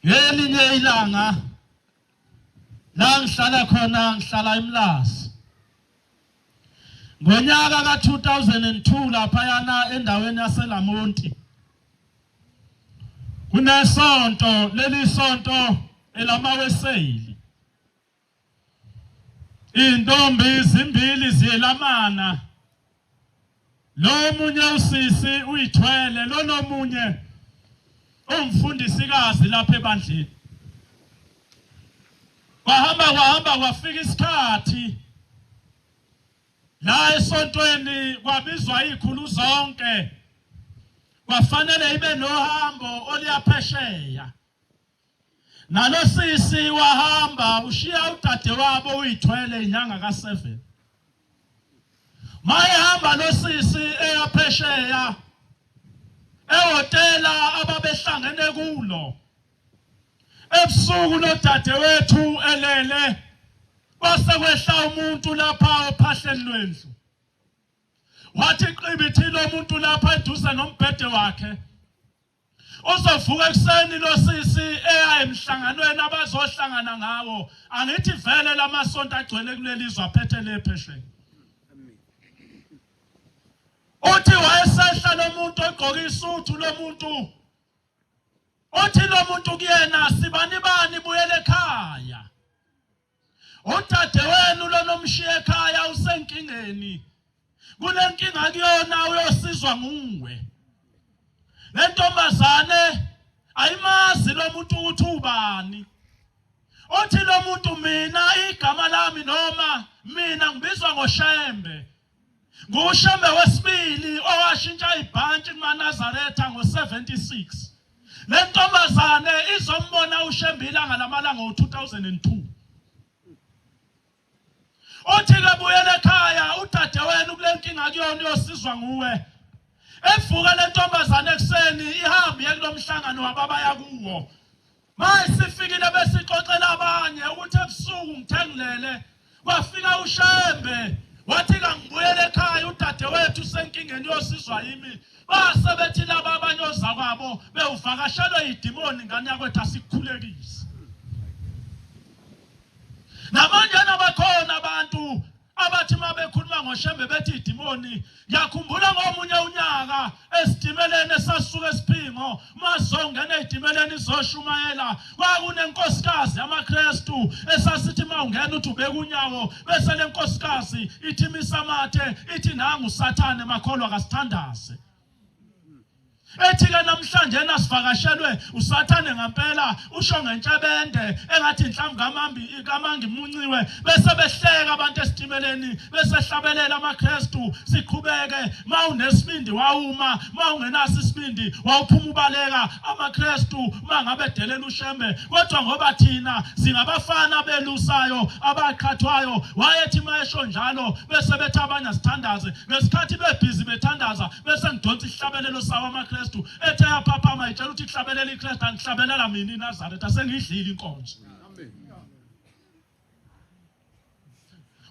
Ngelinye ilanga la ngihlala khona ngihlala eMlazi. Ngonyaka ka 2002 lapha yana endaweni yaseLamonti. Kunesonto, leli sonto elamaWeseli. Intombi ezimbili ziyelamana. Lo munye usisi uyithwele, lo nomunye umfundisikazi lapha ebandleni. Kwahamba kwafika isikhathi la esontweni kwabizwa izikhulu zonke. Kwafanele ibe nohambo oluyaphesheya. Nalo sisi wahamba ushiya udade wabo uyithwele inyanga ka7. Mayehamba lo sisi eyaphesheya ehotela ababehlangene kulo. Ebusuku lo dade wethu elele base kwehla umuntu lapha ophahleni lwendlu. Wathi qibithi lo muntu lapha eduze nombhede wakhe. Uzovuka ekseni lo sisi eya emhlanganweni abazohlangana ngawo. Angithi vele lamasonto agcwele kulelizwe aphethe lephesheya. Uthi wayesehla lo muntu ogqoke isuthu lo muntu. Uthi lo muntu kuyena sibani buyele ekhaya. Udade wenu lo nomshiye ekhaya usenkingeni. Kule nkinga kuyona uyosizwa nguwe. Le ntombazane ayimazi lo muntu ukuthi ubani. Uthi lo muntu mina igama lami noma mina ngibizwa ngoShembe. NguShembe wesibili owashintsha ibhantshi kumaNazaretha ngo76. Le ntombazane izombona uShembile ngalamalanga ngo2002. Uthi ke buyele ekhaya udade wenu kule nkinga kuyona uyosizwa nguwe. Evuka le ntombazane ekseni ihambe kulomhlangano wababaya kuwo. Mayisifikile besixoxela abanye ukuthi ebusuku ngithengilele. Kwafika uShembe wathi kangibuyele ekhaya udade wethu senkingeni uyosizwa yimi. Base bethi laba abanye ozakwabo bewuvakashelwe idimoni ngane yakwethu asikukhulekise. Namanje nabakhona abantu abathi mabekhuluma ngoShembe bethi idimoni. Ngiyakhumbula ngomunye unyaka esitimeleni esasuka esiphingo mazongena idimeleni izoshumayela kwakunenkosikazi yamaKristu esasithi mawungena uthi ubeka unyawo bese lenkosikazi ithi misamathe ithi nangu uSathane makholwa kasithandaze. Ethi ke namhlanje nasivakashelwe uSathane ngempela usho ngentshebende engathi inhlamvu kamangi imunciwe bese behleka abantu esitimeleni bese hlabelela amaKristu siqhubeke mawunesibindi wawuma mawungenaso isibindi wawuphuma ubaleka amaKristu mangabe delela uShembe kodwa ngoba thina singabafana belusayo abaqhathwayo wayethi mayesho njalo bese bethi abanye sithandaze ngesikhathi bebhizi bethandaza bese ngidonsa ihlabelelo sawo amaKristu ethe yapapa mayitshela ukuthi ihlabelela iKristu angihlabelela mina iNazaretha sengidlile inkonzo.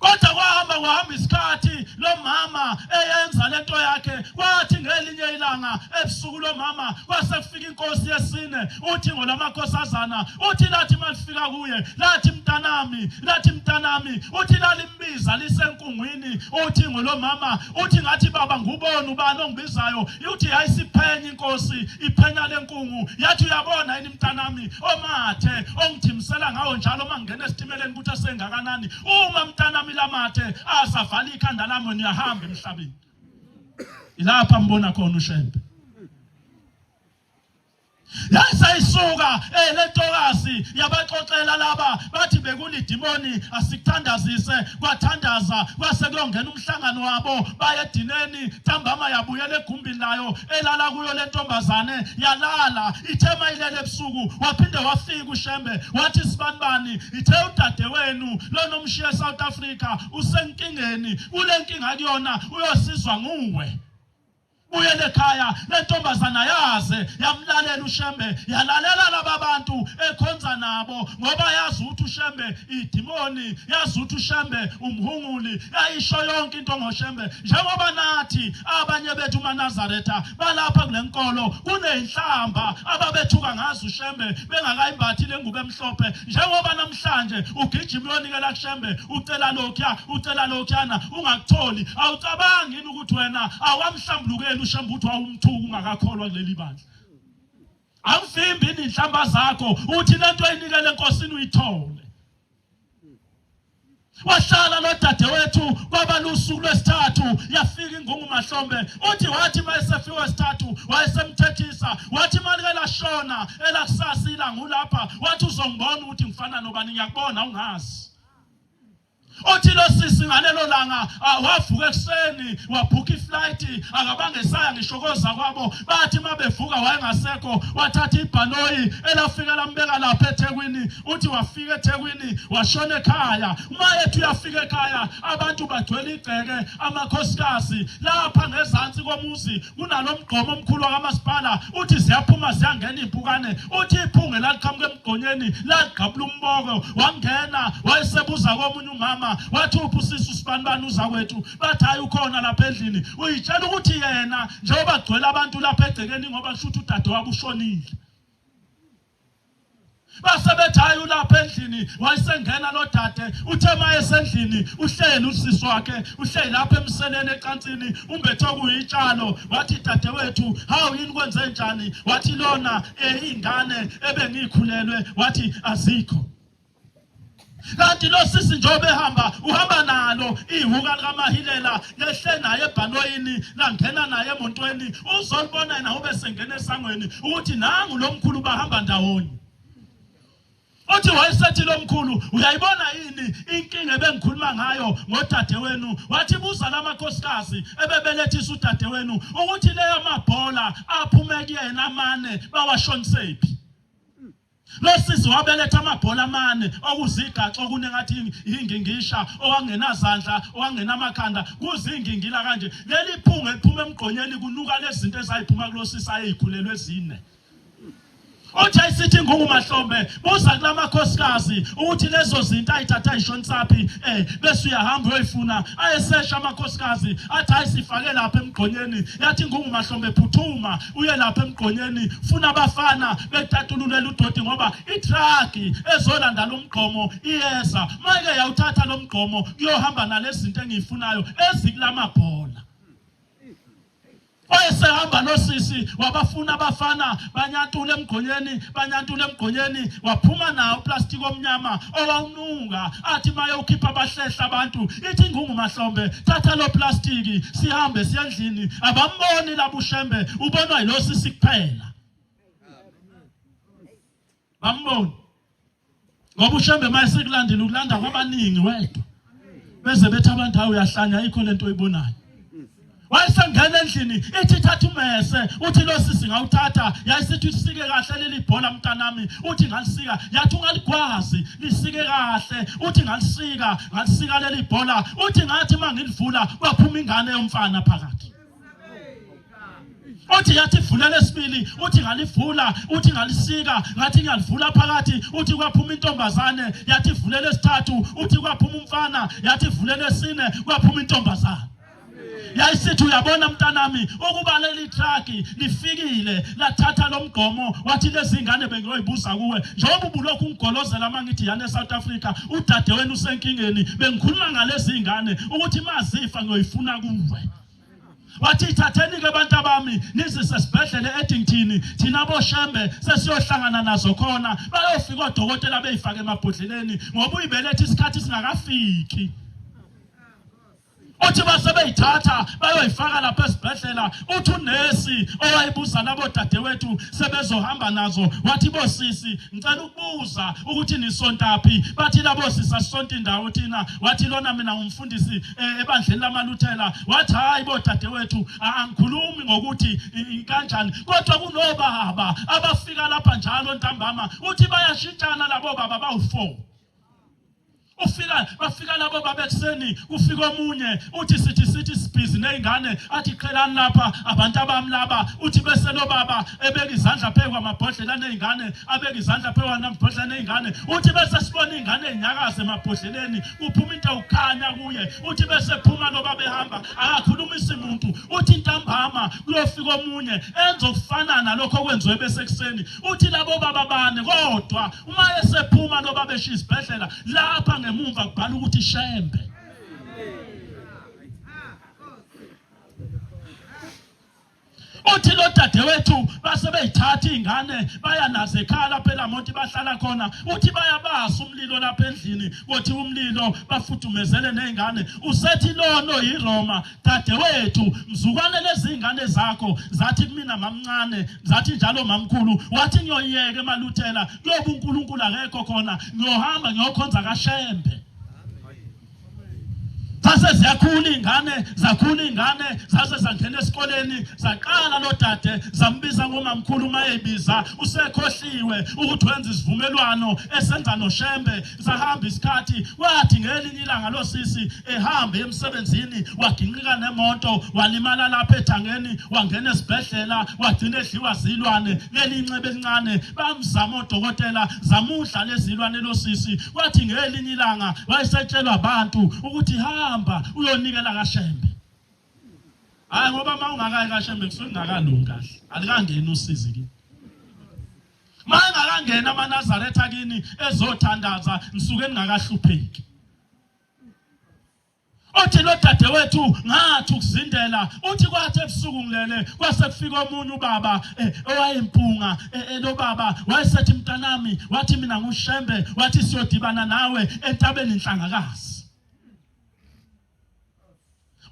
Kodwa kwahamba isikhathi lo mama eyenza lento yakhe kwathi ngelinye ilanga ebusuku lo mama kwase kufika inkosi yesine uthi ngolamakhosazana uthi lathi malifika kuye lathi mntanami uthi lalimbiza lisenkungwini uthi ngolo mama uthi ngathi baba ngubona ubani ongibizayo uthi hayisiphenye inkosi iphenya lenkungu yathi uyabona yini mntanami omathe ongithimisela ngawo njalo mangena esitimeleni ukuthi asengakanani uma mntanami lamathe asavala ikhanda lami niyahamba emhlabeni. Ilapha mbona khona uShembe. Yasayisuka lentokazi yabaxoxela laba bathi bekulidimoni asikuthandazise kwathandaza kwase kuyongena umhlangano wabo baye edineni ntambama yabuyela egumbini layo elala kuyo lentombazane yalala ithema ilele ebusuku waphinde wafika uShembe wathi sibanibani ithe udade wenu lo nomshiye South Africa usenkingeni kule nkinga kuyona uyosizwa nguwe. uyele ekhaya lentombazana yaze yamlalela uShembe yalalela laba bantu ekhonza nabo ngoba yazi ukuthi uShembe idimoni yazi ukuthi uShembe umhunguli yayisho yonke into ngoShembe njengoba nathi abanye bethu maNazaretha balapha kulenkolo kunenhlamba ababethuka ngazi uShembe bengakayimbathi lengubo emhlophe njengoba namhlanje ugijima uyonikela kuShembe ucela lokhuyana ungakutholi awucabangi ukuthi wena awamhlambulukeli uShembe uthi wawumthuka ungakakholwa kuleli bandla awuvimbi inhlamba zakho uthi lento eyinikele enkosini uyithole wahlala nodadewethu kwaba lusuku lwesithathu yafika ingungu Mahlombe uthi wathi mayesefika wesithathu wayesemthethisa wathi malike lashona elakusasa ilanga ulapha wathi uzongibona ukuthi ngifana nobani ngiyakubona ungazi othi lo sisi ngalelo langa wavuka ekseni wabhuka iflight akabangesaya ngishokoza kwabo bathi mabevuka wayengasekho wathatha ibhanoyi elafika lambeka lapha eThekwini uthi wafika eThekwini washona ekhaya mayethu uyafika ekhaya abantu bagcwele igceke amakhosikazi lapha ngezansi komuzi kunalomgqomo omkhulu kaMasipala uthi siyaphuma siyangena impukane uthi iphunge laliqhamuka emgqonyeni laqhabula umboko wangena wayesebuza komunye umama wathi uphusisa usibanibani uzakwethu bathi hayi ukhona lapha endlini uyitshela ukuthi yena njengoba gcwele abantu lapha egcekeni ngoba kusho ukuthi udade wabo ushonile basebethi hayi ulapha endlini wayesengena nodade uthe mayesendlini uhleli usisi wakhe uhleli lapha emseleni ecansini umbethe kuyitshalo wathi dadewethu hawu yini kwenze njani wathi lona ingane ebengikhulelwe wathi azikho kanti lo sisi njobe uhamba nalo ihuka likaMahilela lehle naye ebhanoyini langena naye emontweni uzolibona yena ube sengena esangweni ukuthi nangu lomkhulu bahamba ndawonye uthi wayesethi lomkhulu uyayibona yini inkinga ebengikhuluma ngayo ngodadewenu wathi buza lamakhosikazi ebebelethisa udadewenu ukuthi leyo mabhola aphume kuyena amane bawashonisephi lo sisi wabeletha amabhola amane okuzigaxa okunengathi ingingisha owangenazandla owangenamakhanda kuzingingila kanje leli phunga liphuma emgqonyeni kunuka lezinto ezayiphuma kulo sisi ayeyikhulelwe ezine uthi ayisithi ingungu Mahlombe buza kulamakhosikazi ukuthi lezo zinto ayithatha ayishonisaphi bese uyahamba uyoyifuna ayesesha amakhosikazi athi ayisifake lapha emgqonyeni yathi ingungu Mahlombe phuthuma uye lapha emgqonyeni funa abafana betatululela udodi ngoba itruck ezolanda lomgqomo iyeza manje yawuthatha lomgqomo kuyohamba nalezinto engiyifunayo ezikulamabhola wayesehamba nosisi wabafuna abafana banyantule emgqonyeni waphuma nawo plastic omnyama owawunuka athi maye ukhipha abahlehla abantu ithi ingungu Mahlombe thatha lo plastic sihambe siyendlini abamboni labuShembe ubonwa yilo sisi kuphela bamboni ngoba uShembe mayesikulandile ukulanda kwabaningi wedwa beze bethi abantu hawo uyahlanya ayikho lento oyibonayo wayesengena endlini ithi thatha umese uthi lo sisi ngawuthatha yayisithi usike kahle leli bhola mntanami uthi ngalisika yathi ungaligwazi lisike kahle uthi ngalisika leli bhola uthi ngathi mangilivula kwaphuma ingane yomfana phakathi uthi yathi vula lesibili uthi ngalivula uthi ngalisika ngathi ngalivula phakathi uthi kwaphuma intombazane yathi vule lesithathu uthi kwaphuma umfana yathi vule lesine kwaphuma intombazane yayisithi uyabona mntanami ukuba leli truck lifikile lathatha lomgqomo wathi lezingane bengiyoyibuza kuwe njengoba ubulokhu ungigolozela mangithi yana eSouth Africa udadewenu usenkingeni bengikhuluma ngalezi ingane ukuthi mazifa ngiyoyifuna kuwe wathi ithatheni ke abantu abami nizise esibhedlele eDington thina boShembe sesiyohlangana nazo khona bayofika odokotela beyifake emabhodleleni ngoba uyibelethe isikhathi singakafiki uthi basebeyithatha bayoyifaka lapha esibhedlela uthi unesi owayibuza labo dadewethu sebezohamba nazo wathi bosisi ngicela ukubuza ukuthi nisontaphi bathi labo sisi asisonto indawo thina wathi lona mina ngumfundisi ebandleni lamaluthela wathi hayi bo dadewethu angikhulumi ngokuthi kanjani kodwa kunobaba abafika lapha njalo ntambama uthi bayashintshana labo baba bawu4 bafika labo babekuseni ufika omunye uthi sithi sibhizi nezingane athi qhelani lapha abantu abamlaba uthi bese lo baba ebeka izandla phezu kwamabhodlela nezingane abeka izandla phezu kwamabhodlela nezingane uthi bese sibona izingane ezinyakaza emabhodleleni kuphuma into ukukhanya kuye uthi bese phuma lo baba ehamba akakhulumisa umuntu uthi intambama kuyofika omunye enza okufana nalokho okwenziwe bese kuseni uthi labo baba bane kodwa uma esephuma lo baba eshiya isibhedlela lapha ngemumva kubhala ukuthi Shembe. Uthi lo dadewethu base beyithatha izingane baya nazo ekhaya lapha eLamonti bahlala khona uthi bayabasa umlilo lapha endlini kothi umlilo bafudumezele nezingane usethi lono yiRoma dadewethu mzukwane lezingane zakho zathi kumina mamncane zathi njalo mamkhulu wathi ngiyoyeka eMaluthela kuyoba uNkulunkulu akekho khona ngiyohamba ngiyokhonza kaShembe. Zase zakhula ingane zase zangena esikoleni zaqala lo dade zambiza ngomamkhulu mayebiza usekhohliwe ukuthi wenza isivumelwano esenza noShembe zahamba isikhathi wathi ngelinye ilanga lo sisi ehamba emsebenzini waginqika nemoto walimala lapha ethangeni wangena esibhedlela wagcina edliwa zilwane ngelinxebe elincane bamzama odokotela zamudla lezilwane lo sisi wathi ngelinye ilanga wayesetshelwa abantu ukuthi hamba uyonikela kaShembe. Hayi ngoba mawungakayi kaShembe kusuke ngakalungi kahle alikangeni usizi kimi. Mangakangena amaNazaretha kini ezothandaza nisuke ningakahlupheki. Uthi lo dadewethu ngathi ukuzindela uthi kwathi ebusuku ngilele kwase kufika omunye ubaba owayempunga lo baba wayesethi mntanami wathi mina nguShembe wathi siyodibana nawe entabeni inhlangakazi.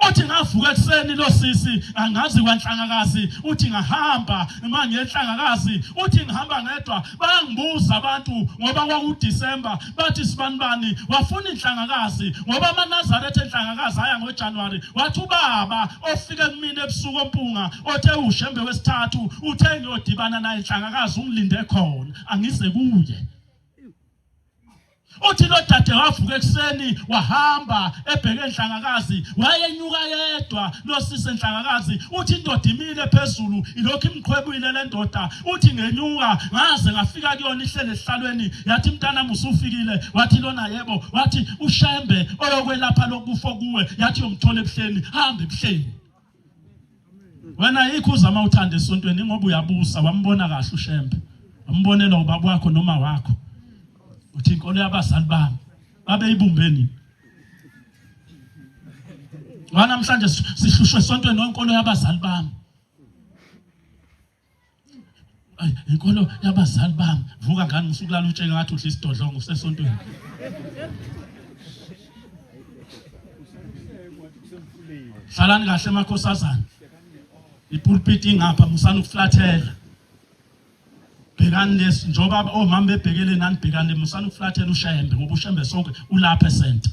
Uthi ngavuka ekseni lo sisi angazi kwanhlangakazi uthi ngahamba manje enhlangakazi uthi ngihamba ngedwa bangibuza abantu ngoba kwakuDisemba bathi sibanibani wafuna inhlangakazi ngoba amaNazaretha enhlangakazi aya ngoJanuary wathi ubaba ofike kumina ebusuku ompunga othe uShembe wesithathu uthe ngiyodibana naye inhlangakazi ungilinde khona angize kuye. Uthi lo dade wavuka ekseni wahamba ebheke enhlangakazi wayenyuka yedwa lo sisi enhlangakazi uthi indoda imile phezulu ilokhu imqhwebile le ndoda uthi ngenyuka ngaze ngafika kuyona ihlele esihlalweni yathi mntanami usufikile wathi lona yebo wathi uShembe oyokwelapha lokufo kuwe yathi uyomthola ebuhleni hamba ebuhleni. Wena yikho uzama uthanda esontweni ngoba uyabusa wambona kahle uShembe wambonela ubaba wakho noma wakho uthi inkolo yabazali bami babeyibumbeni. Namhlanje sihlushwe esontweni nonkolo yabazali bami. Inkolo yabazali bami vuka ngani usukulala utshenge ngathi udla isidodlongo usesontweni. Hlalani kahle emakhosazana. Ipulpit ingapha musana ukuflathela. Bhekani lesi njoba omama bebhekele nani bhekani musana ukuflathela uShembe ngoba uShembe sonke ulapha esenta.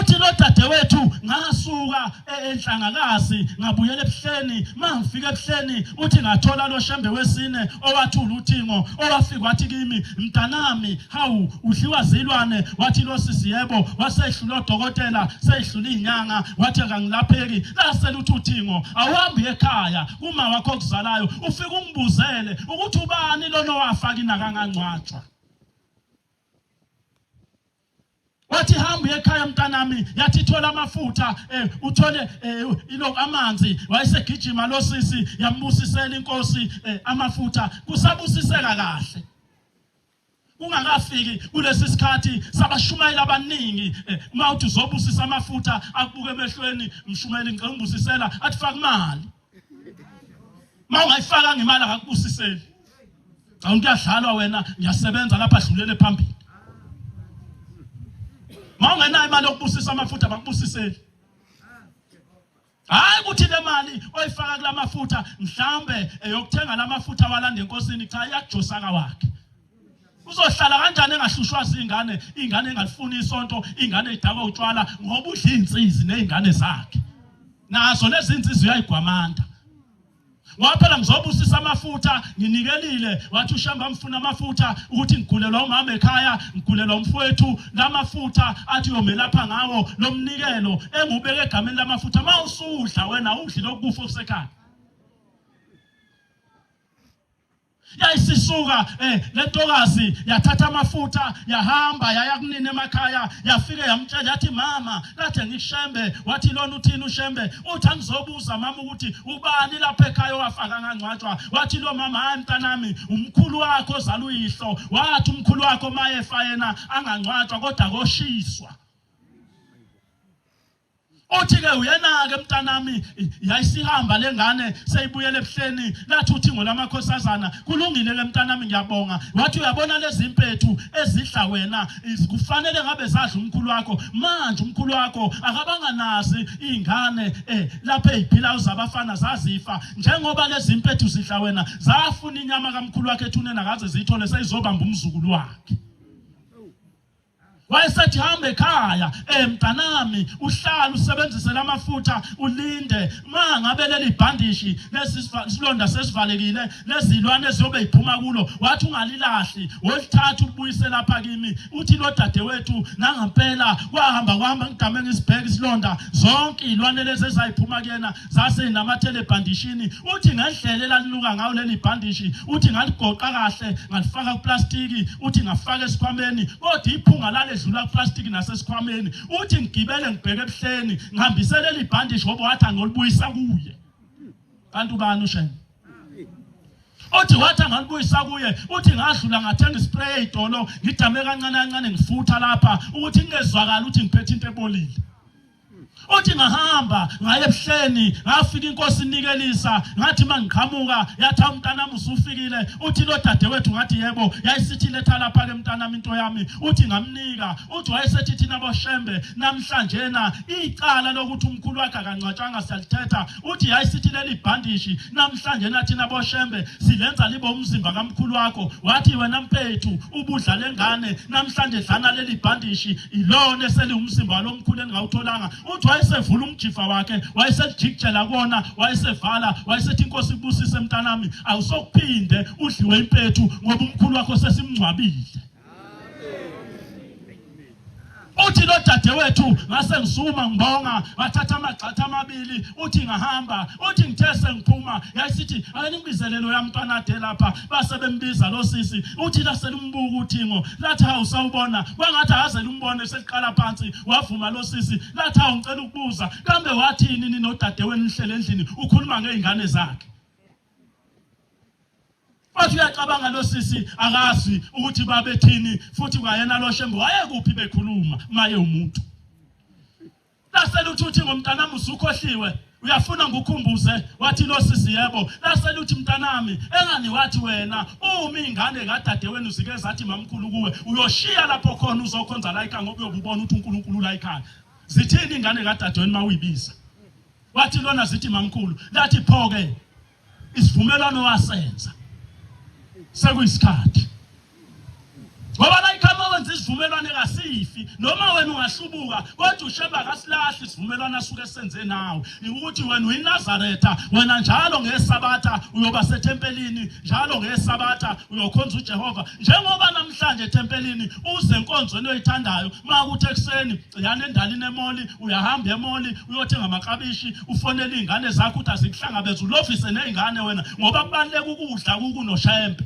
Uthi lo dadewethu ngasuka enhlangakazi ngabuyela ebuhleni mangifika ebuhleni uthi ngathola lo Shembe wesine owathula uthingo owafika wathi kimi mntanami hawu udliwa zilwane wathi lo sisi yebo wasehlula udokotela sehlula inyanga wathi akangilapheki lasela uthi uthingo awuhambi ekhaya uma wakho okuzalayo ufika ungibuzele ukuthi ubani lona wafaka inakangangcwatshwa. Wathi hamba ekhaya mntanami yathi thola amafutha uthole iloko amanzi wayesegijima lo sisi yambusisela inkosi amafutha kusabusiseka kahle. Ungakafiki kulesi sikhathi sabashumayela abaningi uma uthi uzobusisa amafutha akubuke emehlweni mshumayeli ngicela ngibusisela athi faka imali. Ma ungayifaka ngemali akakubusiseli. Awungiyadlalwa wena ngiyasebenza lapha adlulele phambili. Mawungenayo imali yokubusisa amafutha bakubusiseli. Hayi ukuthi le mali oyifaka kula mafutha mhlambe yokuthenga la mafutha walanda enkosini cha yakujosaka wakhe. Uzohlala kanjani engahlushwa izingane engalifuni isonto ingane idakwa utshwala ngoba udla insizi nezingane zakhe. Nazo lezi insizi uyayigwamanda. Waphela ngizobusisa amafutha nginikelile wathi uShembe mfuna amafutha ukuthi ngigulelwa umama ekhaya ngigulelwa umfowethu lamafutha athi uyomelapha ngawo lomnikelo engubeke egameni lamafutha mawusudla wena udli lokufa usekhaya yayisisuka lentokazi yathatha amafutha yahamba yaya kunini emakhaya yafike yamtshela yathi mama kade ngishembe wathi lona uthini uShembe uthi angizobuza mama ukuthi ubani lapha ekhaya wafaka ngangcwatshwa wathi lo mama hayi mntanami umkhulu wakho ozala uyihlo wathi umkhulu wakho mayefa yena angangcwatshwa kodwa koshiswa Othi-ke uyena-ke mntanami yayisihamba lengane seyibuyele ebuhleni lathi uthi ngolamakhosazana kulungile-ke mntanami ngiyabonga wathi uyabona lezi impethu ezidla wena kufanele ngabe zadla umkhulu wakho manje umkhulu wakho akabanga nazi ingane lapha eziphilayo zabafana zazifa njengoba lezi impethu zidla wena zafuna inyama kamkhulu wakhe ethunena kaze zithole seyizobamba umzukulu wakhe wayesethi hamba ekhaya mntanami uhlala usebenzise lamafutha ulinde mangabe leli bhandishi lesilonda sesivalekile lezilwane eziyobe iphuma kulo wathi ungalilahli wolithatha ubuyise lapha kimi uthi lo dadewethu nangempela kwahamba ngidame ngisibheke isilonda zonke izilwane lezi ezayiphuma kuyena zase namathele bhandishini uthi ngendlela elalinuka ngayo leli bhandishi uthi ngaligoqa kahle ngalifaka kuplastiki uthi ngafaka esikhwameni kodwa iphunga lale dlula plastic nasesikhwameni uthi ngigibele ngibheke ebuhleni ngihambisele libhandishi ngoba wathi angolibuyisa kuye kanti ubani uShembe uthi wathi angolibuyisa kuye uthi ngadlula ngathenga ispray idolo ngidame kancane kancane ngifutha lapha ukuthi ngezwakala ukuthi ngiphethe into ebolile uthi ngahamba ngaye ebuhleni ngafika inkosi inikelisa ngathi mangiqhamuka yathi umntanami usufikile uthi lo dadewethu ngathi yebo yayisithi letha lapha ke mntanami into yami uthi ngamnika uthi wayesethi thina boShembe namhlanje na icala lokuthi umkhulu wakhe akancwatshanga siyalithetha uthi yayisithi leli bhandishi namhlanje na thina boShembe silenza libo umzimba kamkhulu wakho wathi wena mpethu ubudla lengane namhlanje dlana leli bhandishi ilona eseli umzimba walomkhulu engawutholanga uthi wayesevula umjifa wakhe wayesejikjela kona wayesevala wayesethi inkosi ibusise mntanami awusokuphinde udliwe impethu ngoba umkhulu wakho sesimngcwabile uthi lo dadewethu ngase ngisuma ngibonga wathatha amagxatha amabili uthi ngahamba uthi ngithe sengiphuma yayisithi ake nimbizelelo yamntwana ade lapha base bembiza lo sisi uthi laselumbuka uthingo lathi awusawubona kwangathi aze lumbone seliqala phansi wavuma lo sisi lathi awungicela ukubuza kambe wathini nini nodadewenu nihlele endlini ukhuluma ngeingane zakhe Wathi uyacabanga lo sisi akazi ukuthi babethini futhi kwayena lo Shembe wayekuphi bekhuluma maye umuntu lasele uthi ngomntanami usukhohliwe uyafuna ngukhumbuze wathi lo sisi yebo lasele uthi mntanami engani wathi wena uma ingane kadadewenu zike zathi mamkhulu kuwe uyoshiya lapho khona uzokhonza la ekhaya ngoba uyobubona ukuthi uNkulunkulu la ekhaya zithini ingane kadadewenu mawuyibiza wathi lona zithi mamkhulu lathi phoke isivumelwano wasenza sekuyisikhathi ngoba la ikhama wenza isivumelwano ekasifi noma wena ungahlubuka kodwa uShembe akasilahli isivumelwano asuke senze nawe ukuthi wena uyiNazaretha wena njalo ngeSabatha uyoba sethempelini njalo ngeSabatha uyokhonza uJehova njengoba namhlanje etempelini uze enkonzweni oyithandayo makuthi ekseni yana endalini emoli uyahamba emoli uyothenga amaklabishi ufonela izingane zakho ukuthi azikuhlangabeze ulovise nezingane wena ngoba kubaleka ukudla kunoShembe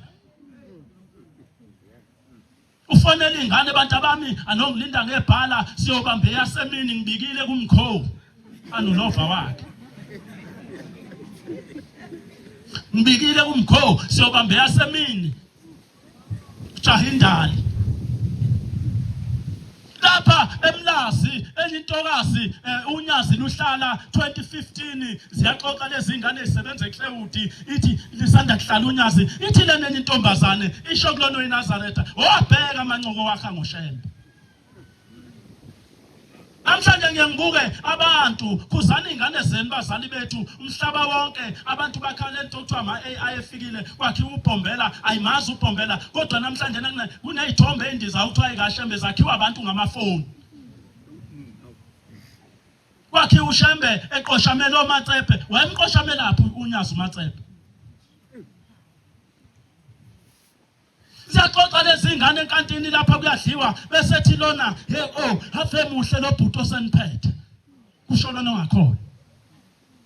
ufonela ingane abantu abami anongilinda ngebhala siyobambe yasemini ngibikile kumkho anolova wakhe ngibikile kumkho siyobambe yasemini Jahindali lapha eMlazi elintokazi unyazi luhlala 2015 ziyaxoxa lezi ingane ezisebenza eClewudi ithi lisanda kuhlala unyazi ithi lena intombazane isho kulona uNazaretha wabheka amancoko wakhe ngoShembe namhlanje ngiyangibuke abantu khuzana ingane zenu bazali bethu umhlaba wonke abantu bakhala into kuthiwa ama-AI efikile kwakhiwa ubhombela ayimazi ubhombela kodwa namhlanje kuneyithombe endiza ukuthiwa ayikaShembe zakhiwa abantu ngamafoni kwakhiwa uShembe eqoshamela oMatsephe wayemqoshamela lapho unyazi uMatsephe siyaxoxa lezingane enkantini lapha kuyadliwa bese thi lona hey have muhle lo bhuti oseniphethe kusho lona ngakhona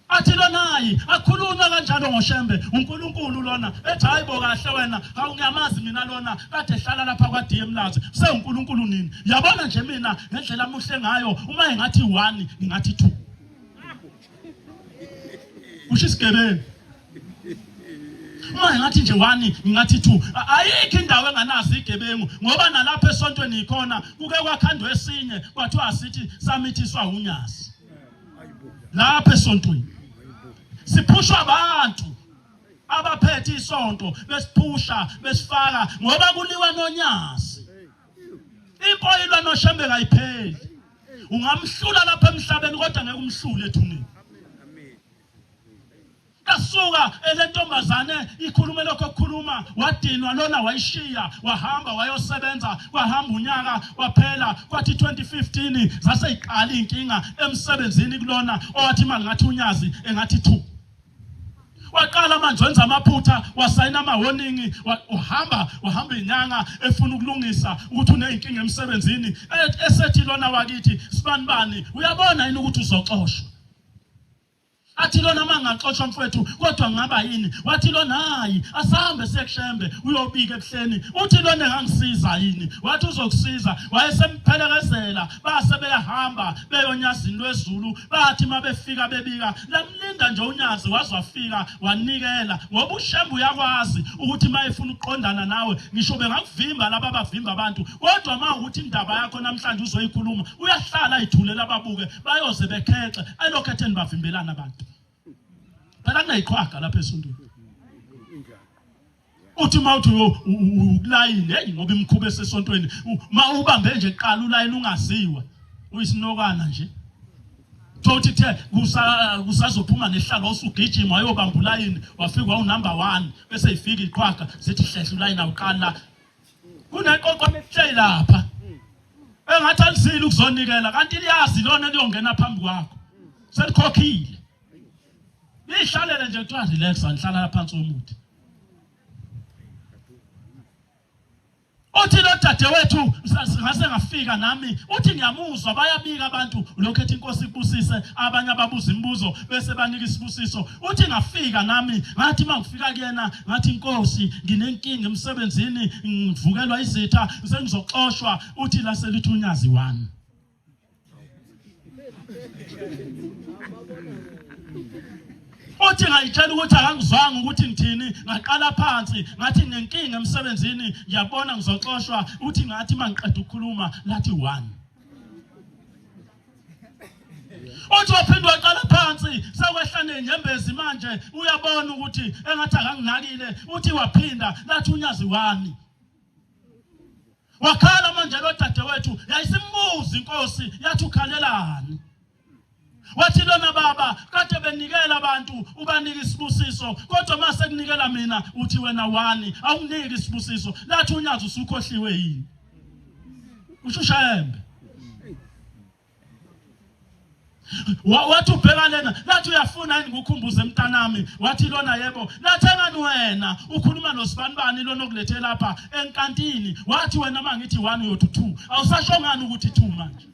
athi lona hayi akhulunywa kanjalo ngoshembe uNkulunkulu lona ethi hayibo kahle wena awungiyamazi mina lona kade ehlala lapha kwa DM Lazi uNkulunkulu nini yabona nje mina ngendlela amuhle ngayo uma engathi 1 ngingathi 2 ushisigebeni uma engathi nje 1 ngingathi 2 ayikho indawo enganazi igebengu ngoba nalapha esontweni ikhona kuke kwakhandwe esinye kwathiwa asithi samithiswa unyazi lapha esontweni siphushwa abantu abaphethe isonto besiphusha besifaka ngoba kuliwa nonyazi impoyilwa noshembe kayipheli ungamhlula lapha emhlabeni kodwa ngeke umhlule ethuneni kasuka elentombazane ikhulume lokho okukhuluma wadinwa lona wayishiya wahamba wayosebenza kwahamba unyaka waphela kwathi 2015 zase iqala inkinga emsebenzini kulona owathi mangathi unyazi engathi 2 waqala manje wenza amaphutha wasayina ama-warning wahamba inyanga efuna ukulungisa ukuthi uneyinkinga emsebenzini esethi lona wakithi sibanibani uyabona yini ukuthi uzoxoshwa athi lona mangaxoshwa mfowethu kodwa ngaba yini wathi lona hayi asahambe sekushembe uyobika ebuhleni uthi lona engangisiza yini wathi uzokusiza wayesempelekezela base beyahamba beyonyazini lwezulu bathi mabefika bebika lamlinda nje unyazi wazwafika wanikela ngoba ushembe uyakwazi ukuthi mayefuna ukuqondana nawe ngisho bengakuvimba laba abavimba abantu kodwa mawukuthi indaba yakho namhlanje uzoyikhuluma uyahlala ayithulela ababuke bayoze bekhexe ayilokhethe nibavimbelana abantu phela kunayiqhaga lapha esontweni uthi mawuthi ukulayini hey ngoba imkhuba esesontweni mawubambe nje eqala ulayini ungaziwa uyisinokana nje thothi the kusazophuma nehlalo usugijima wayobamba ulayini wafika unumber 1 bese ifika iqhaga sithi hlehla ulayini awuqala kuneqoqo lehleli lapha engathi alisile ukuzonikela kanti liyazi lona liyongena phambi kwakho selikhokhile ihlalele nje kuthiwa relax angihlala lapha phansi umuthi uthi lo dadewethu ngase ngafika nami uthi ngiyamuzwa bayabika abantu lokhethe inkosi ibusise abanye ababuza imibuzo bese banika isibusiso uthi ngafika nami ngathi mangifika kuyena ngathi inkosi nginenkinga emsebenzini ngivukelwa izitha sengizoxoshwa uthi la selithi unyazi 1 uthi ngayitshela ukuthi akangizwanga ukuthi ngithini ngaqala phansi ngathi nginenkinga emsebenzini ngiyabona ngizoxoshwa uthi ngathi mangiqeda ukukhuluma lathi 1 uthi waphindwa waqala phansi sekwehla nenyembezi manje uyabona ukuthi engathi akanginakile uthi waphinda lathi unyazi 1 wakhala manje lo dadewethu yayisimbuza inkosi yathi ukhalelani wathi lona baba kade benikela abantu ubanika isibusiso kodwa mase kunikela mina uthi wena 1 awuniki isibusiso lathi unyazi usukhohliwe yini ushushembe wathi ubheka lena lathi uyafuna yini ukukhumbuza emntanami wathi lona yebo lathi engani wena ukhuluma nosibanibani lona okulethe lapha enkantini wathi wena mangithi 1 uyothi 2 awusashongani ukuthi 2 manje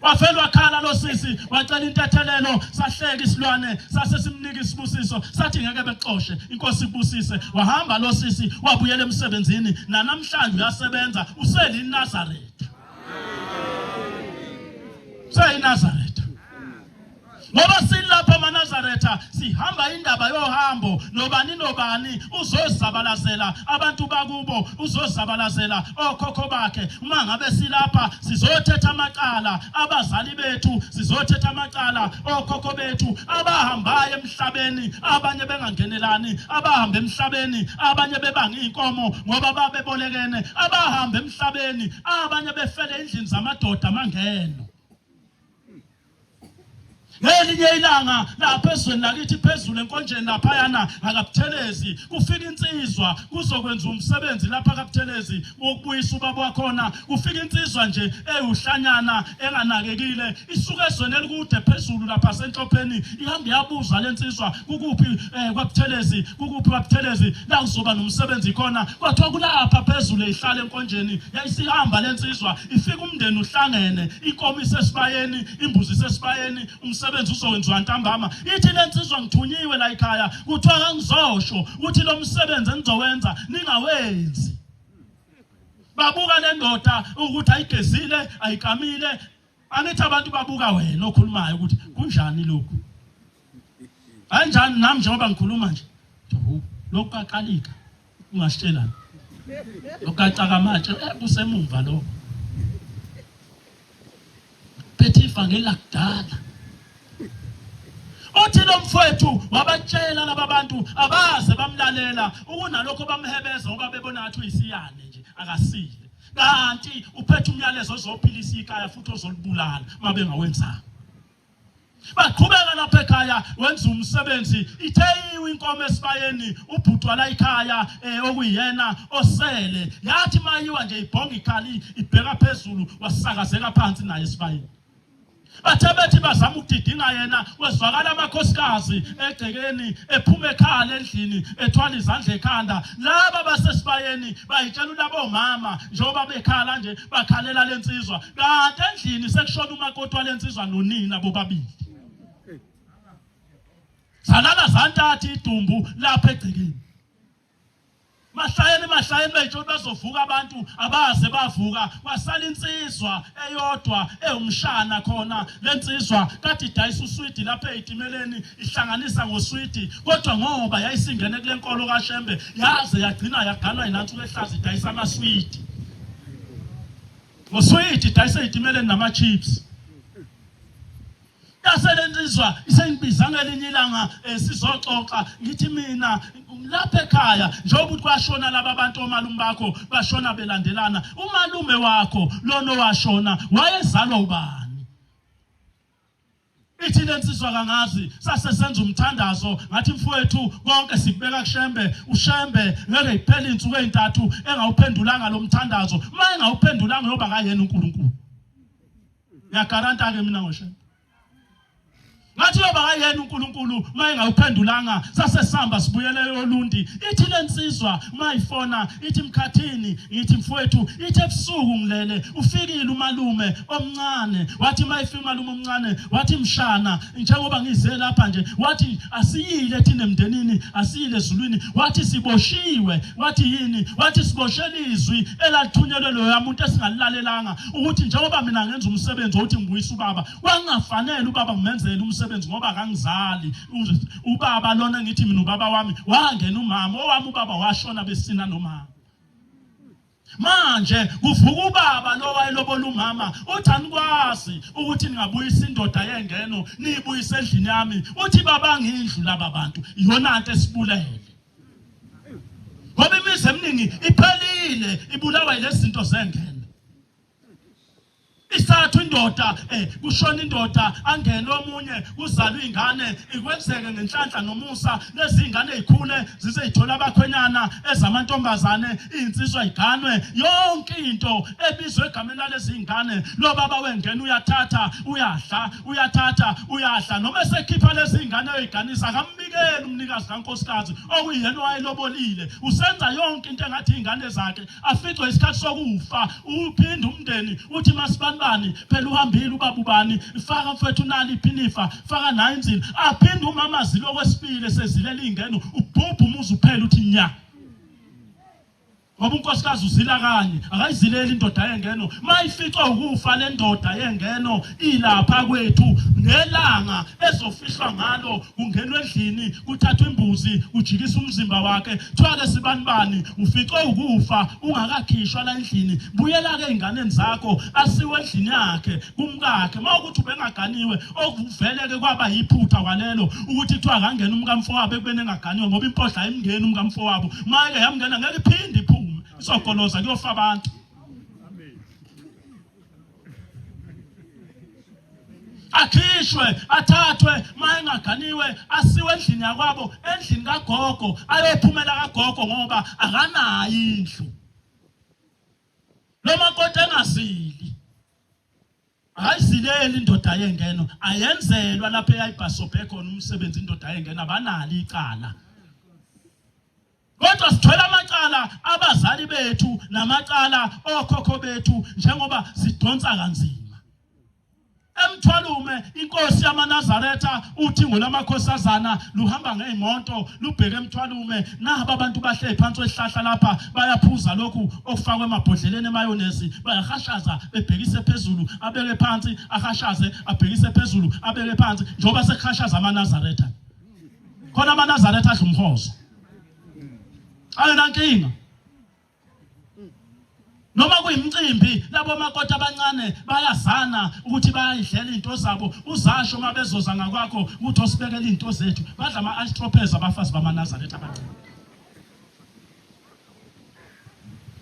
wafelwa khala lo sisi wacela intethelelo sahleka isilwane sase simnika isibusiso sathi ngeke bexoxe inkosi ibusise wahamba lo sisi wabuyela emsebenzini namhlanje uyasebenza useli Nazareth say Nazareth ngoba silapha eNazaretha sihamba indaba yohambo nobani uzozabalazela abantu bakubo uzozabalazela okhokho bakhe uma ngabe silapha sizothetha amaqala abazali bethu sizothetha amaqala okhokho bethu abahambayo emhlabeni abanye bengangenelani abahamba emhlabeni abanye bebanga inkomo ngoba babebolekene abahamba emhlabeni abanye befele endlini zamadoda mangeno ngelinye ilanga lapha ezweni lakithi phezulu enkonjeni laphayana akaButhelezi kufika insizwa kuzokwenza umsebenzi lapha kaButhelezi wokubuyisa ubaba wakhona. Kufika insizwa nje eyuhlanyana enganakekile isuka ezweni elikude phezulu lapha senhlopheni ihamba yabuza lensizwa kukuphi kwaButhelezi kukuphi kwaButhelezi la uzoba nomsebenzi khona. Kwathiwa kulapha phezulu ihlala enkonjeni. Yayisihamba lensizwa ifika umndeni uhlangene inkomo isesibayeni imbuzi isesibayeni umsebenzi uzokwenziwa ntambama. Ithi lensizwa ngithunyiwe la ekhaya kuthiwa ngangizosho ukuthi lo msebenzi engizowenza ningawenzi. Babuka le ndoda ukuthi ayigezile ayikamile. Angithi abantu babuka wena okhulumayo ukuthi kunjani lokhu. Kanjani nami njengoba ngikhuluma nje lokhu kaqalika ungasitshelani. Lokacaka manje kusemumva lo. Pethifa ngelakudala. Uthi lo mfowethu wabatshela laba bantu abaze bamlalela ukunalokho bamhebeza ngoba bebona ngathi uyisiyane nje akasile. Kanti uphethe umyalezo ozophilisa ikhaya futhi ozolibulala mabe ngawenzanga. Baqhubeka lapha ekhaya wenza umsebenzi itheyiwe inkomo esibayeni ubhutwa la ekhaya okuyena osele yathi mayiwa nje ibhonga ikhali ibheka phezulu wasakazeka phansi naye esibayeni. Bathe bethi bazama ukudidinga yena wezwakala amakhosikazi egcekeni ephuma ekhala endlini ethwala izandla ekhanda. Laba basesibayeni bayitshela ulabo mama njengoba bekhala nje bakhalela lensizwa kanti endlini sekushona umakoti walensizwa nonina bobabili. Zalala zantathu idumbu lapha egcekeni. Mahlayeni bejona bazovuka abantu abaze bavuka wasala insizwa eyodwa ewumshana khona. Lensizwa kade idayisa uswidi lapha eitimeleni ihlanganisa ngoswidi kodwa ngoba yayisingene kule nkolo kaShembe yaze yagcina yaganwa inantsu lehlazi idayisa amaswidi. Ngoswidi idayisa eitimeleni nama chips. Yaselensizwa isengibiza ngelinye ilanga sizoxoxa ngithi mina lapha ekhaya njengoba ukuthi kwashona laba abantu omalume bakho bashona belandelana. Umalume wakho lona washona wayezalwa ubani? Ithi lensizwa kangazi sasesenza umthandazo ngathi mfowethu konke sikubeka kuShembe uShembe ngeke iphele insuku ezintathu engawuphendulanga lo mthandazo. Maye ngawuphendulanga yoba ngayena uNkulunkulu. Ngiyagaranta ke mina ngoShembe ngathi yoba ngayena uNkulunkulu maye ngawuphendulanga sasesihamba sibuyele yolundi. Ithi lensizwa mayifona ithi mkhathini ithi mfowethu ithi ebusuku ngilele ufikile umalume omncane wathi mayifika umalume omncane wathi mshana njengoba ngize lapha nje wathi asiyile thina emndenini asiyile ezulwini wathi siboshiwe wathi yini wathi siboshela izwi elathunyelwe lo muntu esingalilalelanga ukuthi njengoba mina ngenza umsebenzi othi ngibuyisa ubaba wangafanele ubaba ngimenzele umsebenzi ngoba akangizali ubaba lona ngithi mina ubaba wami wangena umama owami ubaba washona besina nomama. Manje kuvuka ubaba lo wayelobola umama uthi anikwazi ukuthi ningabuyisa indoda yengeno niyibuyise endlini yami. Uthi baba ngindlu laba bantu iyona into esibulele ngoba imizi eminingi iphelile ibulawa yilezi zinto zengeno. Isathu indoda kushona indoda angene omunye kuzalwa ingane ikwenzeke ngenhlanhla nomusa lezi ingane ezikhule zizeyithola abakhwenyana ezamantombazane insizwa iganwe yonke into ebizwe egameni lalezi ingane. Lo baba wengene uyathatha uyahla uyathatha uyahla noma esekhipha lezi ingane eziganisa akambikeli umnikazi kaNkosikazi okuyena wayelobolile. Usenza yonke into engathi ingane zakhe aficwe isikhathi sokufa uphinde umndeni uthi masibani phela uhambile ubaba ubani faka mfethu nali iphinifa faka nayo inzini aphinde umama zilo kwesibili sezilela ingeno ubhubha umuzi uphela uthi nya. Ngoba unkosikazi uzila kanye akayizileli indoda yengeno mayifica ukufa le ndoda yengeno ilapha kwethu nelanga ezofihlwa ngalo kungenwe endlini kuthathwa imbuzi kujikisa umzimba wakhe thwake sibanibani ufica ukufa ungakakhishwa la endlini buyela ke inganeni zakho asiwe endlini yakhe kumkakhe mawukuthi ubengaganiwe okuveleke kwaba yiphutha kwalelo ukuthi kuthiwa kangena umkamfowabo ekubene engaganiwe ngoba impodla ayimngeni umkamfowabo maye yamngena ngeke iphinde iphume sokoloza kuyofa abantu. akhishwe athathwe mayengaganiwe asiwe endlini yakwabo endlini kagogo ayophumela kagogo ngoba akanayo indlu lo makoti engazili ayizileli indoda yengeno ayenzelwa lapha eyayibhasobhe khona umsebenzi indoda yengeno abanali icala kodwa sithola amacala abazali bethu namacala okhokho bethu njengoba sidonsa kanzima emthwalume inkosi yamaNazaretha uthi ngolamakhosazana luhamba ngeimoto lubheke emthwalume naba abantu bahle phansi kwehlahla lapha bayaphuza lokhu okufakwe emabhodleleni emayonesi bayahashaza bebhekise phezulu abeke phansi ahashaze abhekise phezulu abeke phansi njoba sekhashaza amaNazaretha khona amaNazaretha adla umhozo ayona nkinga noma kuyimicimbi labo makoti abancane bayazana ukuthi bayidlela into zabo uzasho mabezoza ngakwakho ukuthi osibekele into zethu badla ama-astropeza abafazi bamaNazaretha abancane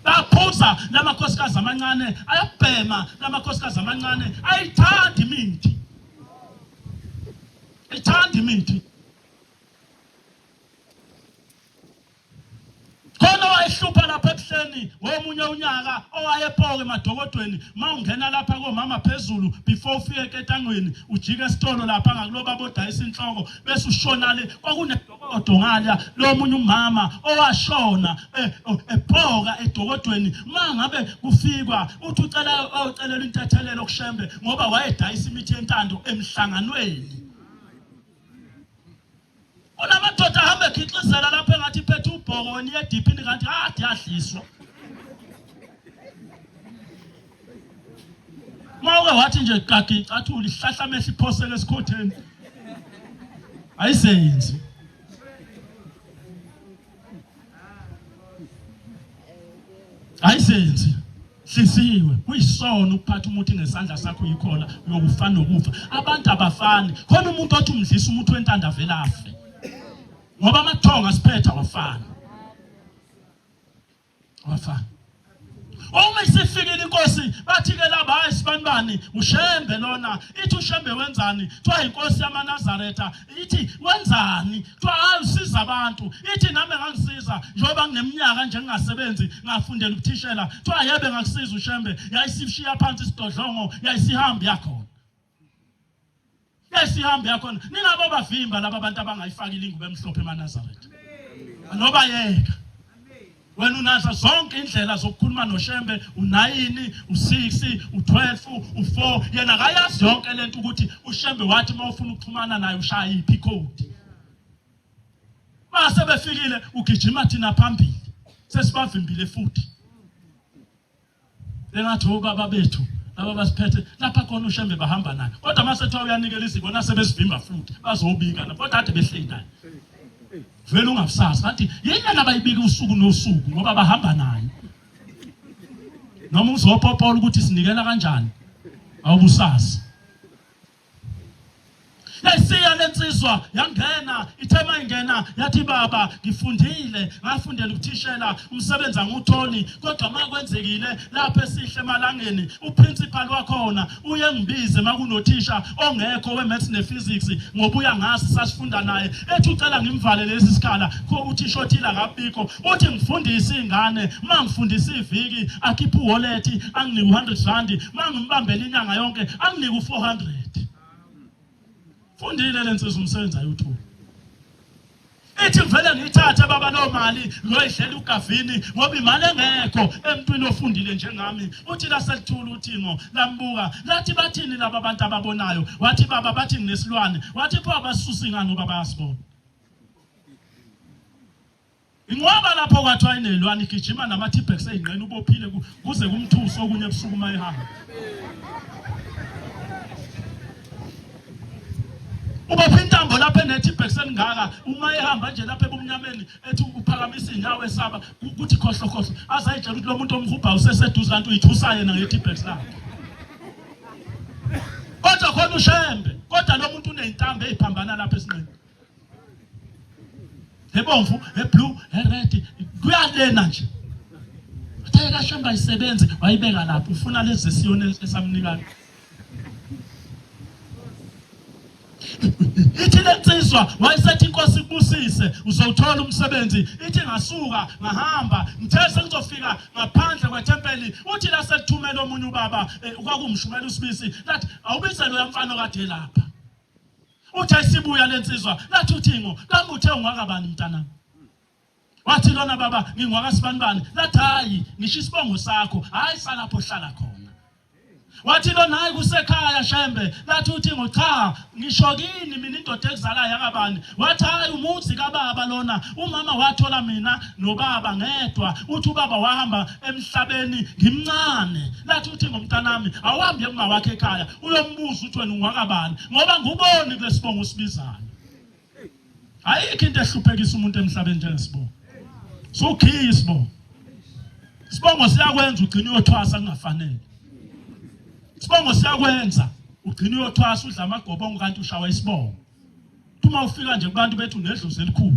baphuza lamakhosikazi amancane ayabhema lamakhosikazi amancane ayithanda imithi ithanda imithi khona wayehlupha lapha ebuhleni womunye unyaka owayephoke emadokodweni mawungena lapha komama phezulu before ufike eketangweni ujike esitolo lapha ngakuloba bodayisa inhloko bese ushonale kwakunedokodo ngala lo munye umama owashona ephoka edokodweni mangabe kufikwa uthi ucelela intethelelo kushembe ngoba wayedayisa imithi yentando emhlanganweni unamadoda ahambe khixizela lapha engathi phethe ubhoko niye diphini kanti ade yadliswa mawuke wathi nje gagi athi ulihlahla amehlo iphosele esikhotheni ayisenzi hlisiwe kuyisono ukuphatha umuthi ngesandla sakho uyikhola uyokufana nokufa abantu abafani khona umuntu othi umdlisa umuntu wentanda vela afe ngoba amathonga siphetha wafana uma isifikile inkosi bathi ke laba hayi sibanibani ushembe lona ithi ushembe wenzani kuthiwa inkosi yamaNazaretha ithi wenzani kuthiwa hayi usiza abantu ithi nami ngangisiza njengoba ngineminyaka nje ngingasebenzi ngafundela ukuthishela kuthiwa yebe ngakusiza ushembe yayisishiya phansi isidodlongo yayisihambi yakhona ningabo bavimba laba abantu abangayifakile ingubo emhlophe eMaNazaretha anoba yeka wena unazo zonke indlela zokukhuluma noshembe u9 u6 u12 u4 yena akayazi yonke lento ukuthi ushembe wathi mawufuna ukuxhumana naye ushaya iphi code mase befikile ugijima thina phambili sesibavimbile futhi engathi obaba bethu laba basiphethe lapha khona ushembe bahamba naye kodwa mase thiwa uyanikela iziko nasebesivimba futhi bazobika lapho kade behleli naye vele ungabusazi kanti yena nabayibika usuku nosuku ngoba bahamba naye noma uzopopola ukuthi sinikela kanjani awubusazi yasiya lensizwa yangena ithema ingena yathi baba ngifundile ngafundela ukuthishela umsebenzi angutholi kodwa makwenzekile lapha esihle emalangeni uprincipal wakhona uye ngibize makunothisha ongekho wemaths nephysics ngoba uyangazi sasifunda naye ethi ucela ngimvale lesi sikhala ko uthisha othila akabikho uthi ngifundise ingane mangifundise iviki akhipha uwallet anginike 100 rand mangimbambela inyanga yonke anginike u400 fundile lensizwa umsebenzi ayuthola ithi vele ngithathe baba nomali ngoyihlela ugavini ngoba imali engekho emntwini ofundile njengami uthi laselithula uthingo lambuka lathi bathini laba abantu ababonayo wathi baba bathi nginesilwane wathi pho abasusa ingane baba bayasibona inqoba lapho kwathiwa inelwane igijima nama-T-Bex eyingqeni ubophile kuze kumthuso okunye ebusuku mayihamba ubopha intambo lapha enethi-Bex engaka uma ehamba nje lapha ebumnyameni ethi uphakamisa inyawo esaba ukuthi khohlo azayitshela ukuthi lo muntu omhubha useseduze kanti uyithusa yena ngethi-Bex lakhe kodwa khona ushembe kodwa lo muntu uney'ntambo ey'phambana lapha esinqeni ebomvu eblue ered kuyalena nje uthe kashembe ayisebenze wayibeka lapho ufuna lezi zesiyoni esamnikana ithi lensizwa wayesethi inkosi ibusise uzothola umsebenzi ithi ngasuka ngahamba ngithe ngizofika ngaphandle kwethempeli uthi la sekuthumela omunye ubaba kwakumshumela usibisi lathi awubizelo yamfana kade lapha uthi ayisibuya lensizwa lathi uthingo kambe uthe ungakabani mntanami wathi lona baba ngingwakasibanibani lathi hayi ngisho isibongo sakho hayi salapho hlala khona wathi lona hayi kusekhaya shembe lathi uthingo cha ngisho kini mina indoda ekuzalayo yakabani wathi hayi umuzi kababa lona umama wathola mina nobaba ngedwa uthi ubaba wahamba emhlabeni ngimncane lathi uthi ngomntanami awuhambe ngawakhe ekhaya uyombuza uthi wena ungwakabani ngoba nguboni kulesibongo usibizayo ayikho into ehluphekisa umuntu emhlabeni njengesibongo sokhiya isibongo isibongo siyakwenza ugcine uyothwasa kungafanele isibongo siyakwenza ugcine uyothwasa udla amagobongo kanti ushawa isibongo uma ufika nje kubantu bethu nedlozi elikhulu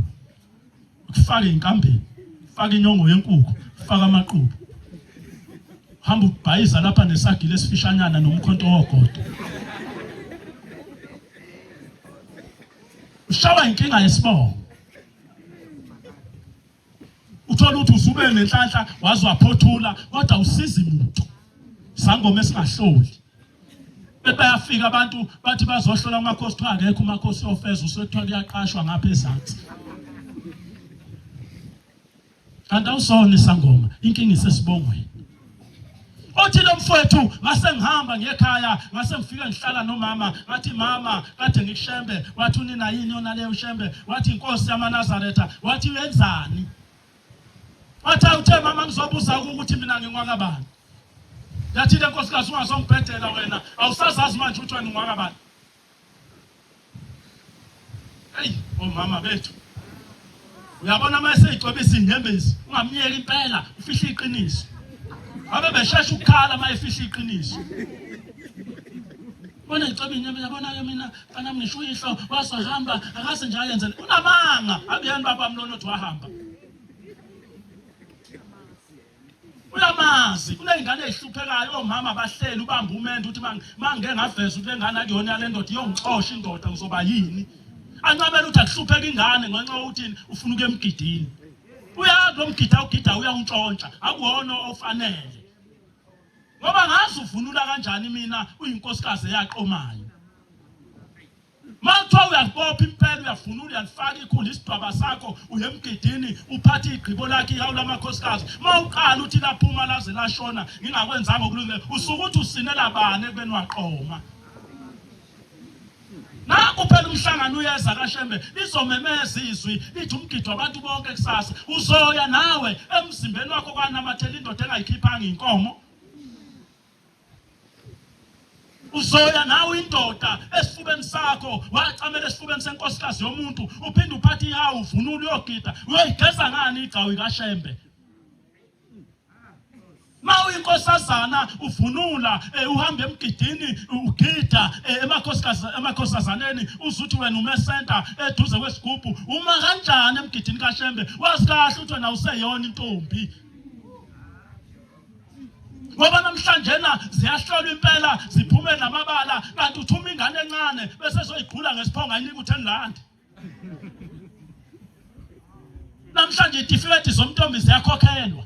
ukufaka inkambeni ufaka inyongo yenkukhu ufaka amaqhubu hamba ubhayiza lapha nesagile esifishanyana nomkhonto wogodo ushawa inkinga yesibongo uthola ukuthi usube nenhlanhla wazwaphothula kodwa usiza umuntu sangoma esingahloli bayafika abantu bathi bazohlola umakhosi cha akekho umakhosi ofeza usethiwa kuyaqashwa ngapha ezantsi kanti awusona isangoma inkinga isesibongweni othi lo mfowethu ngase ngihamba ngekhaya ngase ngifika ngihlala nomama ngathi mama kade ngikushembe wathi unina yini yona leyo ushembe wathi inkosi yamaNazaretha wathi wenzani wathi uthe mama ngizobuza ukuthi mina ngingwakabani yathi le nkosikazi ungazongibhedela wena awusazazi manje ukuthi wena ungwakabani hey omama bethu uyabona mase igcobisa inyembezi ungamnyeki impela ufihla iqiniso abe beshesha ukukhala mayefihla iqiniso bona igcoba inyembezi yabona mina mfana ngisho uyihlo wasahamba akase nje ayenze unamanga abuyeni baba mlono uthi wahamba uyamazi kuneyingane ezihluphekayo omama bahleli ubamba umendo uthi mangeke ngaveza ukuthi lengane akuyona yale ndoda iyongixosha indoda uzoba yini ancamela ukuthi akuhlupheka ingane ngenxa yokuthi ufuna uke emgidini uyazi lo mgida ugida uyawuntshontsha akuwona ofanele ngoba ngazi uvunula kanjani mina uyinkosikazi eyaqomayo manje uyabopha impela uyavunula uyalifaka ikhulu isidwaba sakho uyemgidini uphathe igqibo lakhe yawo lamakhosikazi mawuqala uthi laphuma laze lashona ngingakwenzanga okulungile usuke uthi usinela bani ekubeni waqoma naku phela umhlangano uyeza kaShembe lizomemeza izwi lithi umgido abantu bonke kusasa uzoya nawe emzimbeni wakho kwanamathela indoda engayikhiphanga inkomo uzoya nawe indoda esifubeni sakho wacamela esifubeni senkosikazi yomuntu uphinde uphathi yawo uvunula uyogida uyoyigeza ngani igcawu kaShembe mawu inkosazana uvunula uhamba emgidini ugida emakhosazaneni uzuthi wena umesenta eduze kwesigubhu uma kanjani emgidini kaShembe wazi kahle ukuthi wena useyona intombi ngoba namhlanje ziyahlola impela ziphume namabala kanti uthuma ingane encane bese soyiqhula ngesiphongo ayinika u10 rand namhlanje itifikethi zomntombi ziyakhokhelwa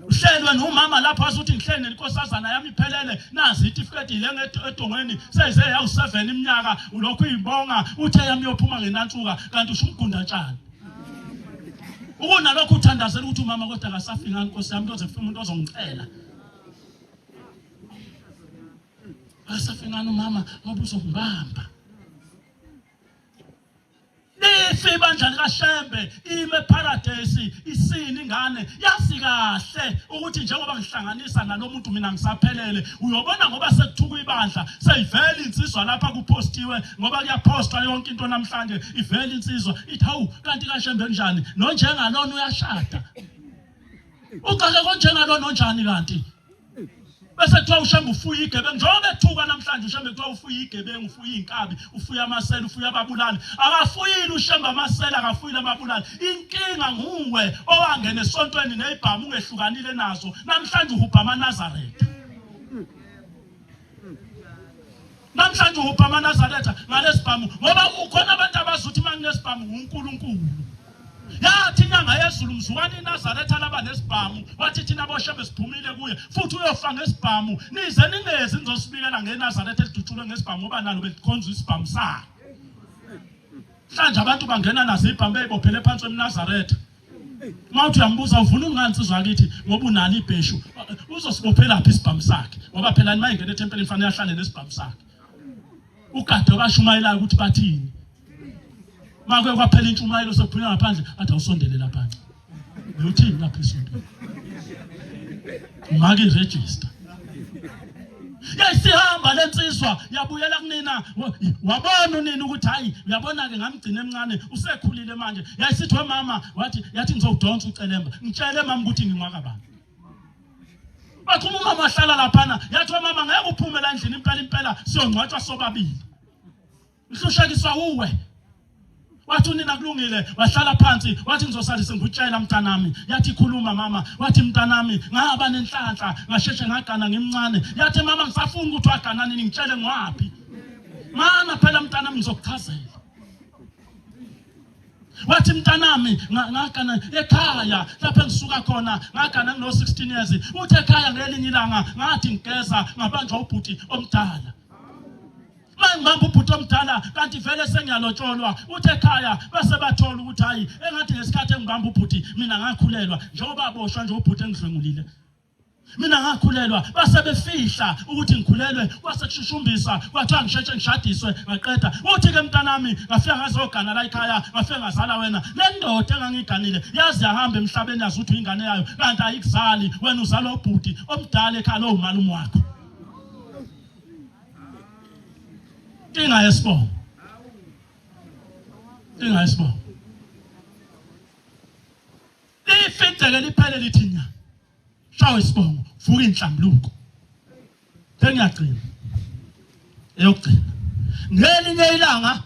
uhlelwe nomama lapho azuthi ngihlele nenkosazana yami iphelele nazi itifikethi ile ngedongweni seyize yawu7 iminyaka ulokhu uyibonga uthe yami yophuma ngenantsuka kanti ushumgunda tshani ukunalokho uthandazela ukuthi umama kodwa akasafika inkosi yami uzofika umuntu ozongicela asafika umama ngoba uzongibamba lifi bandla likaShembe ime paradise isini ingane yazi kahle ukuthi njengoba ngihlanganisa nalomuntu mina ngisaphelele uyobona ngoba sekuthuka ibandla seyivela insizwa lapha kupostiwe ngoba kuyapostwa yonke into namhlanje ivela insizwa ithi hawu kanti kaShembe njani nonjengalona uyashada uqale konjengalona onjani kanti bese kuthiwa uShembe ufuya igebengu njengoba ethuka namhlanje uShembe kuthiwa ufuya igebengu ufuya inkabi ufuya amasela ufuya ababulali akafuyile uShembe amasela akafuyile ababulali inkinga nguwe owangena esontweni nezibhamu ungehlukanile nazo namhlanje uhubha amaNazaretha namhlanje upha amaNazaretha ngalesibhamu ngoba ukhona abantu abazuthi manginesibhamu uNkulunkulu. Yathi inyanga yezulu mzukwane iNazaretha laba nesibhamu wathi thina boshebe siphumile kuye futhi uyofa ngesibhamu nize ningezi nizosibikela ngeNazaretha elidutshulwe ngesibhamu ngoba nalo belikhonza isibhamu sakhe. Mhlanje abantu bangena nazo ibhamu beyibophele phansi kweNazaretha. Mawuthi uyambuza uvuna ungansizwa akithi ngoba unali ibheshu uzosibophela phi isibhamu sakhe ngoba phela mayingena eTempelini fanele ahlale nesibhamu sakhe. Ugade obashumayelayo ukuthi bathini. Makwe kwaphela intshumayelo sokuphunya ngaphandle athi awusondele lapha. Uyothini lapha esondele? Maki register. Yayisihamba lensizwa yabuyela kunina wabona unina ukuthi hayi uyabona ke ngamgcina emncane usekhulile manje. Yayisithi mama yathi ngizodonsa ucelemba. Ngitshele mama ukuthi nginqaka bani. Bakhuma umama ahlala lapha yathi mama ngeke uphume la endlini impela siyongcwatshwa sobabili. Uhlushekiswa uwe. Wathi unina kulungile wahlala phansi wathi ngizosalisa ngikutshela mntanami. Yathi khuluma mama wathi mntanami ngaba nenhlanhla ngasheshe ngagana ngimncane. Yathi mama ngisafuna ukuthi wagana nini ngitshele ngwapi. Mana phela mntanami ngizokuchazela. Wathi mntanami ngagana ekhaya lapha engisuka khona ngagana ngino 16 years. Uthi ekhaya ngelinye ilanga ngathi ngigeza ngabanjwa ubhuti omdala. Mangibamba ubhuti omdala kanti vele sengiyalotsholwa. Uthi ekhaya base bathola ukuthi hayi engathi ngesikhathi engibamba ubhuti mina ngakhulelwa njengoba aboshwa nje ubhuti engidlwengulile. Mina ngakhulelwa base befihla ukuthi ngikhulelwe kwase kushushumbisa kwathiwa ngisheshe ngishadiswe ngaqeda. Uthi ke mntanami ngafika ngazogana la ekhaya ngafika ngazala wena. Le ndoda engangiganile yazi yahamba emhlabeni yazi ukuthi ingane yayo kanti ayikuzali wena uzalwa ubhuti omdala ekhaya lo umalume wakho. Tinga yesibongo. Tinga yesibongo. Lifiteke liphele lithinya. Shawe isibongo, vuka inhlambuluko. Ngiyagcina. Eyogcina. Ngelinye ilanga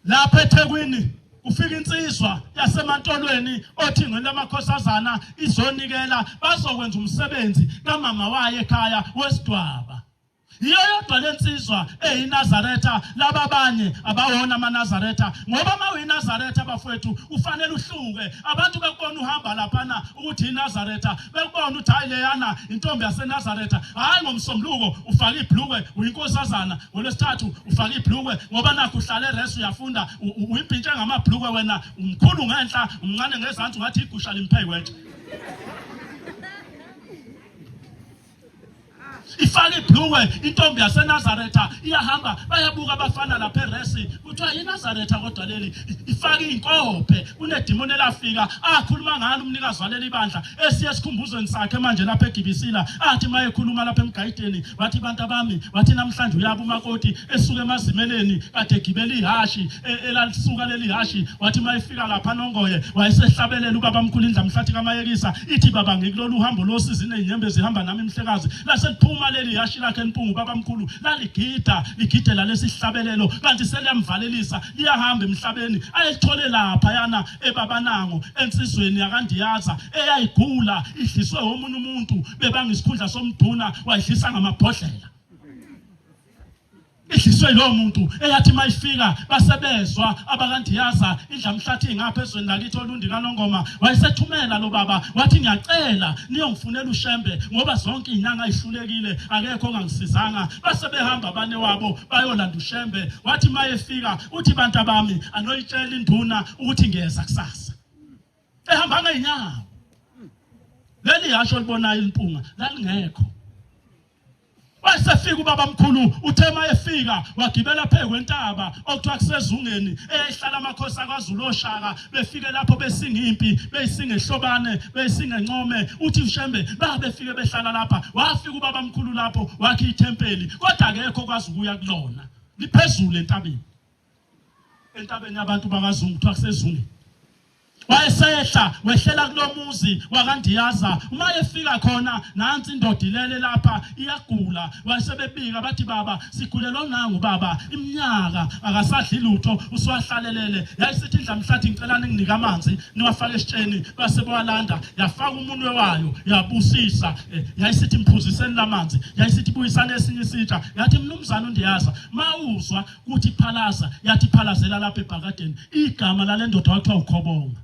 lapha eThekwini ufika insizwa yasemantolweni othingweni lamakhosazana izonikela bazokwenza umsebenzi kamama waye ekhaya wesidwaba. Iyo yodwa lensizwa eyiNazaretha laba abanye abawona amaNazaretha ngoba mawuyiNazaretha bafowethu ufanele uhluke. Abantu bekubona uhamba lapha ukuthi iNazaretha bekubona ukuthi hayi leyana intombi yaseNazaretha. Hayi ngomsombuluko ufaka ibhlukwe uyinkosazana ngolwesithathu ufaka ibhlukwe ngoba nakho uhlala eResi uyafunda uyibhintshe ngamabhlukwe wena umkhulu ngenhla umncane ngezantsi ngathi igusha limphe wethu. Ifaka ibhlukwe intombi yaseNazaretha iyahamba bayabuka abafana lapha eResi kuthiwa iNazaretha kodwa leli ifaka inkophe kunedimoni elafika akhuluma ngalo umnikazi waleli ibandla esiye sikhumbuzweni sakhe manje lapha eGibisila athi mayekhuluma lapha emgayideni wathi bantu abami wathi namhlanje uyaba umakoti esuka emazimeleni kade egibela ihashi elisuka leli hashi wathi mayefika lapha noNgoye wayesehlabelela ubaba mkhulu indla mhlathi kaMayekisa ithi baba ngikulolu uhambo losizine inyembe zihamba nami imhlekazi laseliphuma leli hashi lakhe empungu baba mkhulu ligidela lesihlabelelo kanti seliyamvalelisa liyahamba emhlabeni ayithole lapha yana ebabanango ensizweni yakandiyaza eyayigula idliswe omunye umuntu bebanga isikhundla somduna wayidlisa ngamabhodlela. Idliswe lo muntu eyathi mayifika basebezwa abakandiyaza idla mhlathi ngapha ezweni lakithi olundi kaNongoma wayesethumela lo baba wathi ngiyacela niyongifunela ushembe ngoba zonke inyanga ihlulekile akekho ongangisizanga. Base behamba abane wabo bayolanda ushembe wathi mayefika uthi bantu abami anoyitshela induna ukuthi ngiyeza kusasa. Ehamba ngeenyawo leli hasho libonayo impunga lalingekho. Wasefika ubaba mkhulu uthe mayefika wagibela phezu kwentaba okuthiwa kusezungeni eyayihlala amakhosi akwaZulu oShaka befike lapho besinga impi beyisinga ehlobane beyisinga encome uthi ushembe befike behlala lapha wafika ubaba mkhulu lapho wakhe iTempeli kodwa akekho kwazi ukuya kulona liphezulu entabeni abantu bakwaZungu kuthiwa kusezungeni. wayesehla wehlela kulomuzi wakandiyaza uma efika khona nansi indoda ilele lapha iyagula wayesebebika bathi baba sigulelwa nangu baba iminyaka akasadli lutho uswahlalelele yayisithi indlamhlathi ngicela ninginike amanzi niwafake esitsheni base bowalanda yafaka umunwe wayo yabusisa yayisithi mphuziseni lamanzi yayisithi buyisana esinye isitsha yathi mnumzana undiyaza mawuzwa ukuthi phalaza yathi phalazela lapha ebhakadeni igama lale ndoda wathiwa uKhobonga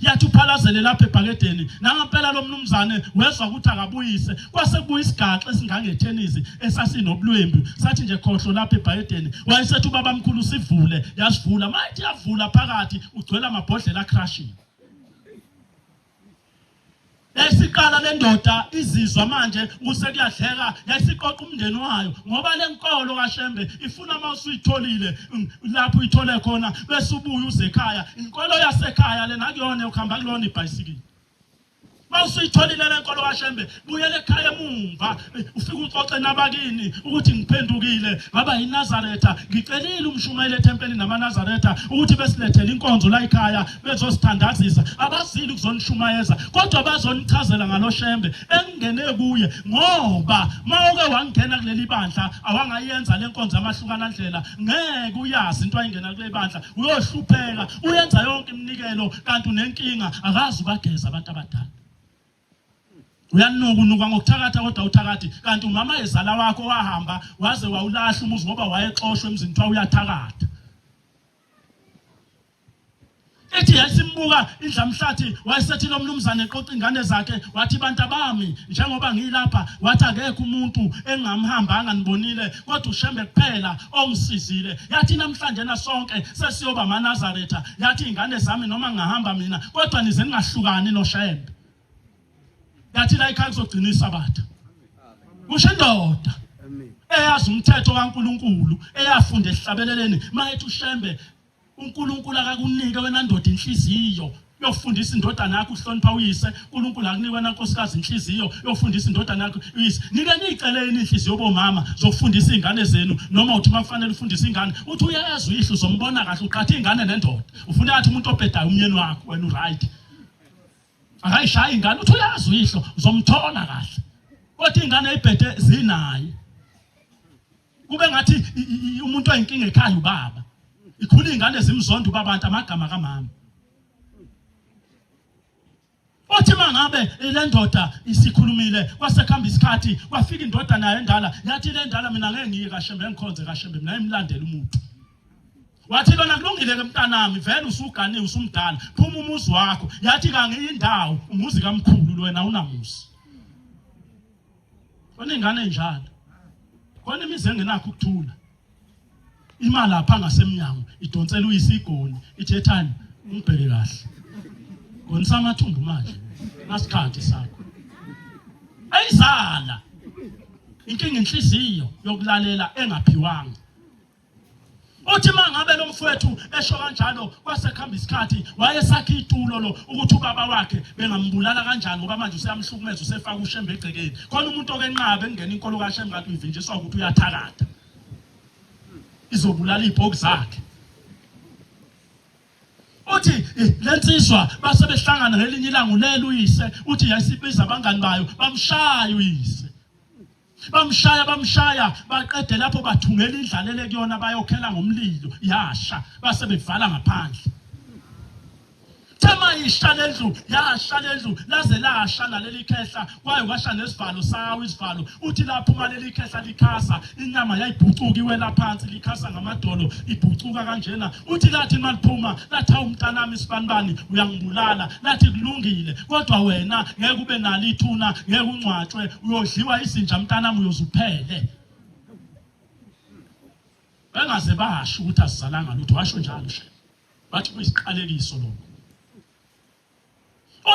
yathi uphalazele lapha ebhakedeni nangampela lo mnumzane wezwa ukuthi akabuyise kwase kubuya isigaxa esingangethenisi esasinobulwembu sathi nje khohlo lapha ebhakedeni wayesethi ubaba mkhulu sivule yasivula mayithi yavula phakathi ugcwele amabhodlela acrashing yayisiqala le ndoda izizwa manje kusekuyadleka yayisiqoqa umndeni wayo ngoba le nkolo kaShembe ifuna mawusuyitholile lapho uyithole khona bese ubuye uze ekhaya inkolo yasekhaya lena kuyona ukuhamba kulona ibhayisikili mawusuyitholile le nkolo kaShembe buyele ekhaya emumva ufike uxoxe nabakini ukuthi ngiphendukile ngaba yiNazaretha ngicelile umshumayeli etempelini namaNazaretha ukuthi besilethele inkonzo la ekhaya bezosithandazisa abazili kuzonishumayeza kodwa bazonichazela ngalo Shembe engene kuye ngoba mawuke wangena kuleli bandla awangayenza le nkonzo amahlukana ndlela ngeke uyazi into ayingena kuleli bandla uyohlupheka uyenza yonke iminikelo kanti unenkinga akazi bageza abantu abadala uyanuka ngokuthakatha kodwa uthakathi kanti umama ezala wakho wahamba waze wawulahla umuzi ngoba wayexoshwe emzini twa uyathakatha ethi yasimbuka indlamhlathi wayesethi lo mnumzane eqoqa ingane zakhe wathi bantu bami njengoba ngilapha wathi akekho umuntu engamhambanga nibonile kodwa uShembe kuphela ongisizile yathi namhlanje na sonke sesiyoba amaNazaretha yathi ingane zami noma ngahamba mina kodwa nize ningahlukani noShembe yathi la ikhaya kuzogcina isabatha kusho indoda eyazi umthetho kaNkuluNkulu eyafunda esihlabeleleni mayethi uShembe uNkulunkulu akakunike wena ndoda inhliziyo yofundisa indodana yakho uhlonipha uyise uNkulunkulu akunika wena nkosikazi inhliziyo yofundisa indodana yakho uyise nike niceleni inhliziyo bomama zokufundisa izingane zenu noma uthi makufanele ufundise ingane uthi uyayazi uyihlo uzombona kahle uqhatha ingane nendoda ufuna yathi umuntu obhedayo umyeni wakho wena uright akayishaya ingane uthi uyazi uyihlo uzomthola kahle kodwa ingane eyibhede zinaye kube ngathi umuntu oyinkinga ekhaya ubaba ikhula ingane zimzonda ubabantu amagama kaMama othi mangabe le ndoda isikhulumile kwasekhamba isikhathi kwafika indoda nayo endala yathi le ndala mina ngeke ngiye kaShembe ngikhonze kaShembe mina emlandela umuntu wathi lona kulungile ke mntanami vele usuganiwe usumdala phuma umuzi wakho yathi kangiyindawo umuzi kaMkhulu wena unamuzi kona ingane njalo kona imizi engenakho ukuthula imali lapha ngasemnyango idonsela uyisigoni ithethani ungibheke kahle ngonisa amathumbu manje ngasikhathi sakho ayizala inkinga inhliziyo yokulalela engaphiwanga uthi mangabe lo mfowethu esho kanjalo kwasekhamba isikhathi wayesakha itulo lo ukuthi ubaba wakhe bengambulala kanjani ngoba manje useyamhlukumeza usefaka uShembe egcekeni khona umuntu okenqabe engena inkolo kaShembe ngathi uyivinjiswa ukuthi uyathakatha izobulala ibhoki zakhe uthi lensizwa base behlangana ngelinye ilanga ulela uyise uthi yayisibiza abangani bayo bamshaya uyise bamshaya baqede lapho bathungela indlalele kuyona bayokhela ngomlilo yasha base bevala ngaphandle Tema ishala endlu yashala endlu laze lasha naleli khehla kwaye kwasha nesivalo sawo isivalo uthi lapho maleli khehla likhasa inyama yayibhucuka iwela phansi likhasa ngamadolo ibhucuka kanjena uthi lathi maliphuma lathi umntanami isibanibani uyangibulala lathi kulungile kodwa wena ngeke ube nalo ithuna ngeke ungcwatshwe uyodliwa izinja mntanami uyozuphele bengaze basho ukuthi asizalanga lutho washo njalo she bathi kuyisiqalekiso lo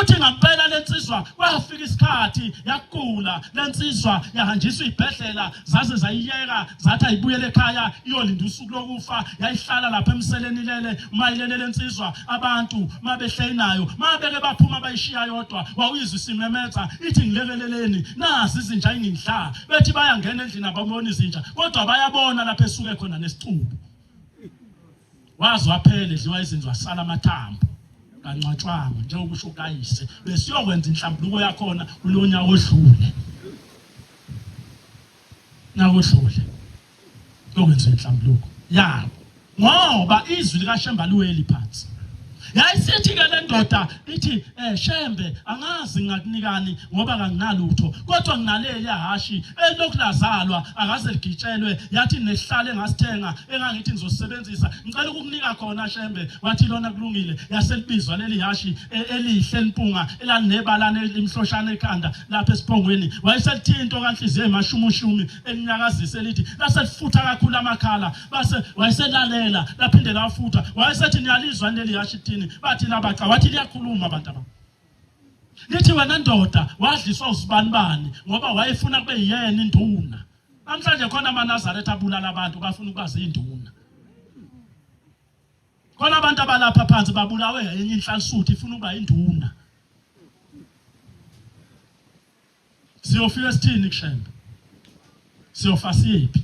uthi ngampela lensizwa kwafika isikhathi yakugula lensizwa yahanjiswa ibhedlela zaze zayiyeka zathi ayibuyele ekhaya iyolinda usuku lokufa yayihlala lapha emseleni lele mayilele lensizwa abantu mabehle nayo mabeke baphuma bayishiya yodwa wawuyizwa isimemeza ithi ngilekeleleni nasi izinja ingidla bethi bayangena endlini ababona izinja kodwa bayabona lapha esuke khona nesicubu wazi waphele edliwa izinja wasala amathambo kancwatshwanga njengokusho kayise besiyokwenza inhlambuluko yakhona kulonya odlule nakodlule yokwenza inhlambuluko yabo ngoba izwi likaShemba liweli phansi yayisithi ke le ndoda ithi Shembe angazi ngakunikani ngoba kanginalutho kodwa nginaleli hashi elokulazalwa akaze ligitshelwe yathi nesihlale ngasithenga engangithi ngizosebenzisa ngicela ukukunika khona Shembe wathi lona kulungile yaselibizwa leli hashi elihle limpunga elalinebalane elimhloshana ekhanda lapha esiphongweni wayeselithinto kanhliziyo emashumushumi eminyakazise lithi laselifutha kakhulu amakhala base wayeselalela laphinde lafutha wayesethi niyalizwa leli hashi thini bathi labaca wathi liyakhuluma abantu aba lithi wena ndoda wadliswa usibanibani ngoba wayefuna kube yiyena induna namhlanje khona amaNazaretha abulala abantu bafuna ukwazi induna khona abantu abalapha phansi babulawe enye inhlansuthi ifuna ukuba induna siyofika esithini kuShembe siyofasa yiphi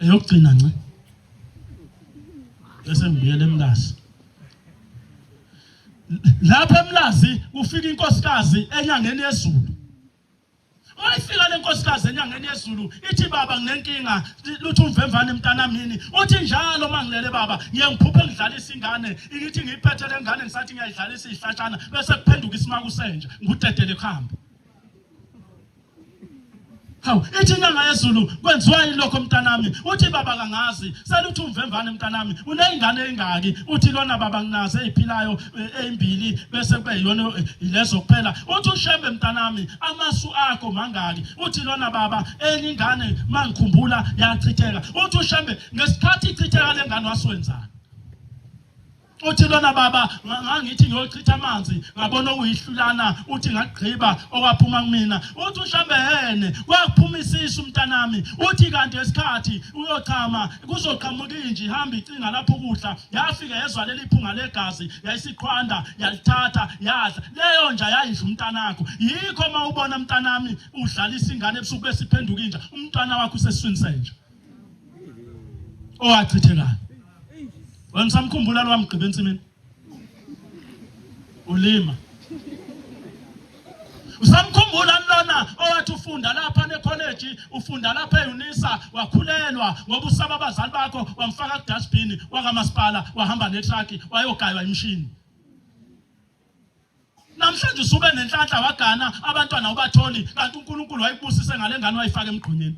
eyokugcina nce bese ngibuyele eMlazi lapha eMlazi ufika inkosikazi enyangeni yezulu mayifika le nkosikazi enyangeni yezulu ithi baba nginenkinga luthi umvemvane mntanamini uthi njalo mangilele baba ngiyengiphuphe ngidlalisa ingane ikithi ngiyiphethe le ngane ngisathi ngiyayidlalisa ihlashana bese kuphenduka isimaku senje ngudedele ekhamba hawu ithi inyanga yezulu kwenziwa yilokho mntanami uthi baba kangazi seluthi umvemvane mntanami uneyingane engaki uthi lona baba nginaze eziphilayo ezimbili bese kube yiyona ilezo kuphela uthi uShembe mntanami amasu akho mangaki uthi lona baba enye ingane mangikhumbula yachitheka uthi uShembe ngesikhathi ichitheka lengane waswenzana uthi lona baba ngangithi ngiyochitha amanzi ngabona uyihlulana uthi ngagqiba okwaphuma kumina uthi uShembe yene kwakuphuma isisu mntanami uthi kanti esikhathi uyochama kuzoqhamuka inji ihamba icinga lapho ukudla yafika yezwa leli phunga legazi yayisiqhwanda yalithatha yadla leyo nja yayidla umntanakho yikho mawubona mntanami udlalisa ingane ebusuku besiphenduka inja umntwana wakho usesiswini senja owachithekayo wena samkhumbula lo wamgqiba ensimini ulima usamkhumbula lona owathi ufunda lapha necollege ufunda lapha eUnisa wakhulelwa ngoba usaba abazali bakho wamfaka kudustbin wakamasipala wahamba netruck wayogaywa imshini namhlanje usube nenhlanhla wagana abantwana ubatholi kanti uNkulunkulu wayibusise ngale ngane wayifaka emgqonyeni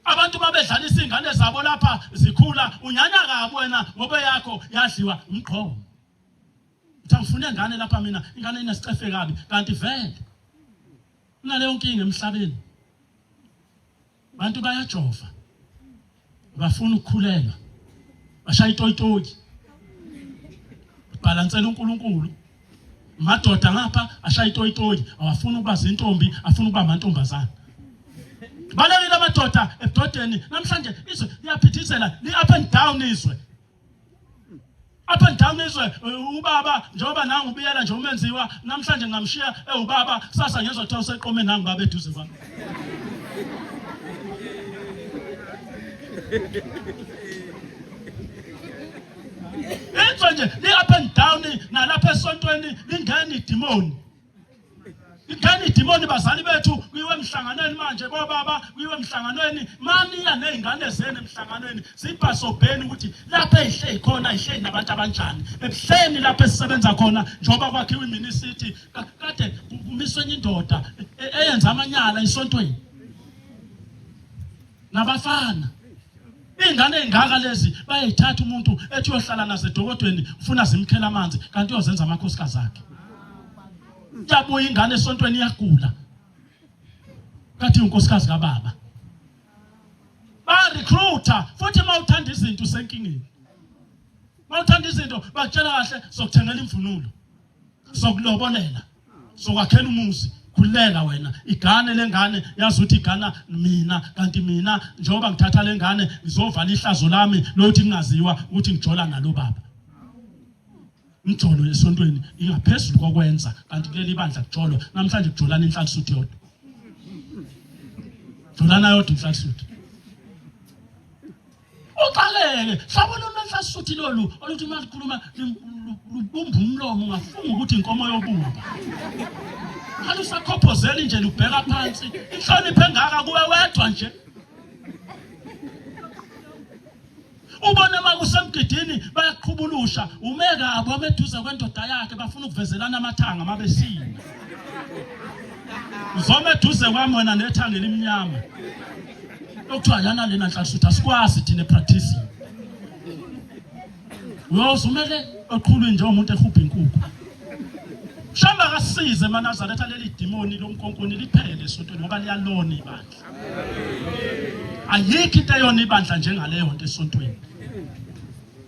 abantu babedlalisa ingane zabo lapha zikhula unyanya kabi wena ngoba yakho yadliwa umqhomo ngifuna ingane lapha mina ingane inesicefe kabi kanti vele unaleyo nkinga emhlabeni abantu bayajova bafuna ukukhulelwa bashaya itoyitoyi balansela uNkulunkulu madoda ngapha ashaya itoyitoyi awafuna ukuba zintombi afuna ukuba amantombazana balekile amadoda ebudodeni namhlanje izwe liyaphithizela li up and down izwe up and down izwe ubaba njengoba nangu ubiyela nje umenziwa namhlanje ngamshiya ubaba sasa ngezothola useqome nangu baba eduze kwami izwe nje li up and down nalapha esontweni lingena idemoni ingane idemoni bazali bethu kuyiwe emhlanganweni manje bobaba kuyiwe emhlanganweni maniya nezingane zene emhlanganweni sibhasobheni ukuthi lapha ehle khona ehle nabantu abanjani ebuhleni lapha esisebenza khona njoba kwakhiwe iministry kade kumiswe indoda eyenza amanyala esontweni nabafana ingane engaka lezi bayithatha umuntu ethi uyohlala naze edokodweni ufuna zimkhela amanzi kanti uyozenza amakhosikazi akhe yabuya ingane esontweni iyagula kathi unkosikazi kababa ba recruiter futhi mawuthanda izinto senkingeni mawuthanda izinto bakutshela kahle sokuthengela imvunulo sokulobolela sokwakhela umuzi kulela wena igane lengane yazi ukuthi igana mina kanti mina njengoba ngithatha lengane ngizovala ihlazo lami lokuthi ngingaziwa ukuthi ngijola nalo baba umjolo esontweni ingaphezulu kokwenza kanti kuleli bandla kujolo namhlanje kujolana inhlansuthi yodwa jolana yodwa inhlansuthi uqale ubaleke sabona uNhlanhla lolu oluthi malikhuluma lubumba umlomo ungafunga ukuthi inkomo yobuba alusakhophozeli nje lubheka phansi inhlonipho engaka kuwe wedwa nje ubona makusemgidini bayaqhubulusha umeka abo ameduza kwendoda yakhe bafuna ukuvezelana amathanga mabesina uzome eduze kwami wena nethanga elimnyama lokuthiwa yana lena Nhlanhla asikwazi thina epractice uyozumele oqhulwe nje umuntu ehubha inkukhu shamba kasize eNazaretha leli demoni lomkonkoni liphele esontweni ngoba liyalona ibandla ayikho into eyona ibandla njengaleyo nto esontweni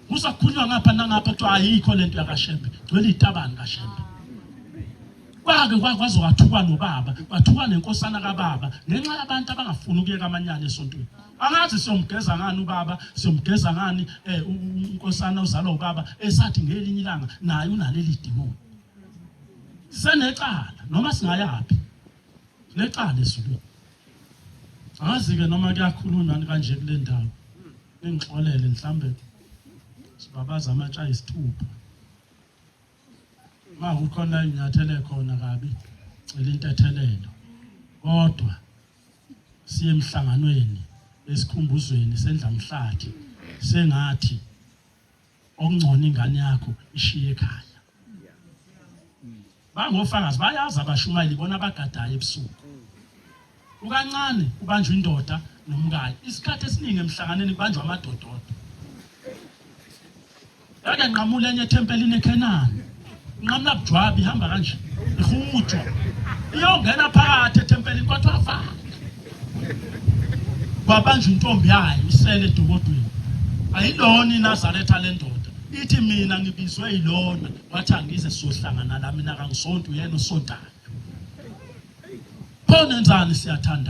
kusakhulunywa ngapha nangapha kuthiwa ayikho lento yakashembe gcwele itabani kaShembe kwake kwakwazi wathuka nobaba wathuka nenkosana kaBaba ngenxa yabantu abangafuni ukuyeka amanyala esontweni angazi siyomgeza ngani ubaba siyomgeza ngani unkosana uzalwa ubaba esathi ngelinye ilanga naye unaleli demoni senecala noma singayapi necala esulwini angazi ke noma kuyakhulunywa kanje kule ndawo ngixolele mhlambe sibabaza amatsha ayisithupha makukhona inyathele khona kabi cela intethelelo kodwa siye emhlanganweni esikhumbuzweni sendlamhlathi sengathi okungcono ingane yakho ishiye ekhaya bangofakazi bayazi abashumayeli bona bagadayo ebusuku ukancane kubanjwa indoda nomkayo isikhathi esiningi emhlanganeni kubanjwa amadododo yake nqamula enye ethempelini eKenani nqamla bujwabi ihamba kanje ihutshwa iyongena phakathi ethempelini kwathi wafaka kwabanjwa intombi yayo isele edokodweni ayilona iNazaretha le ndoda ithi mina ngibizwe yilona wathi angize sohlangana la mina kangisonto yena usontayo phone enzani siyathanda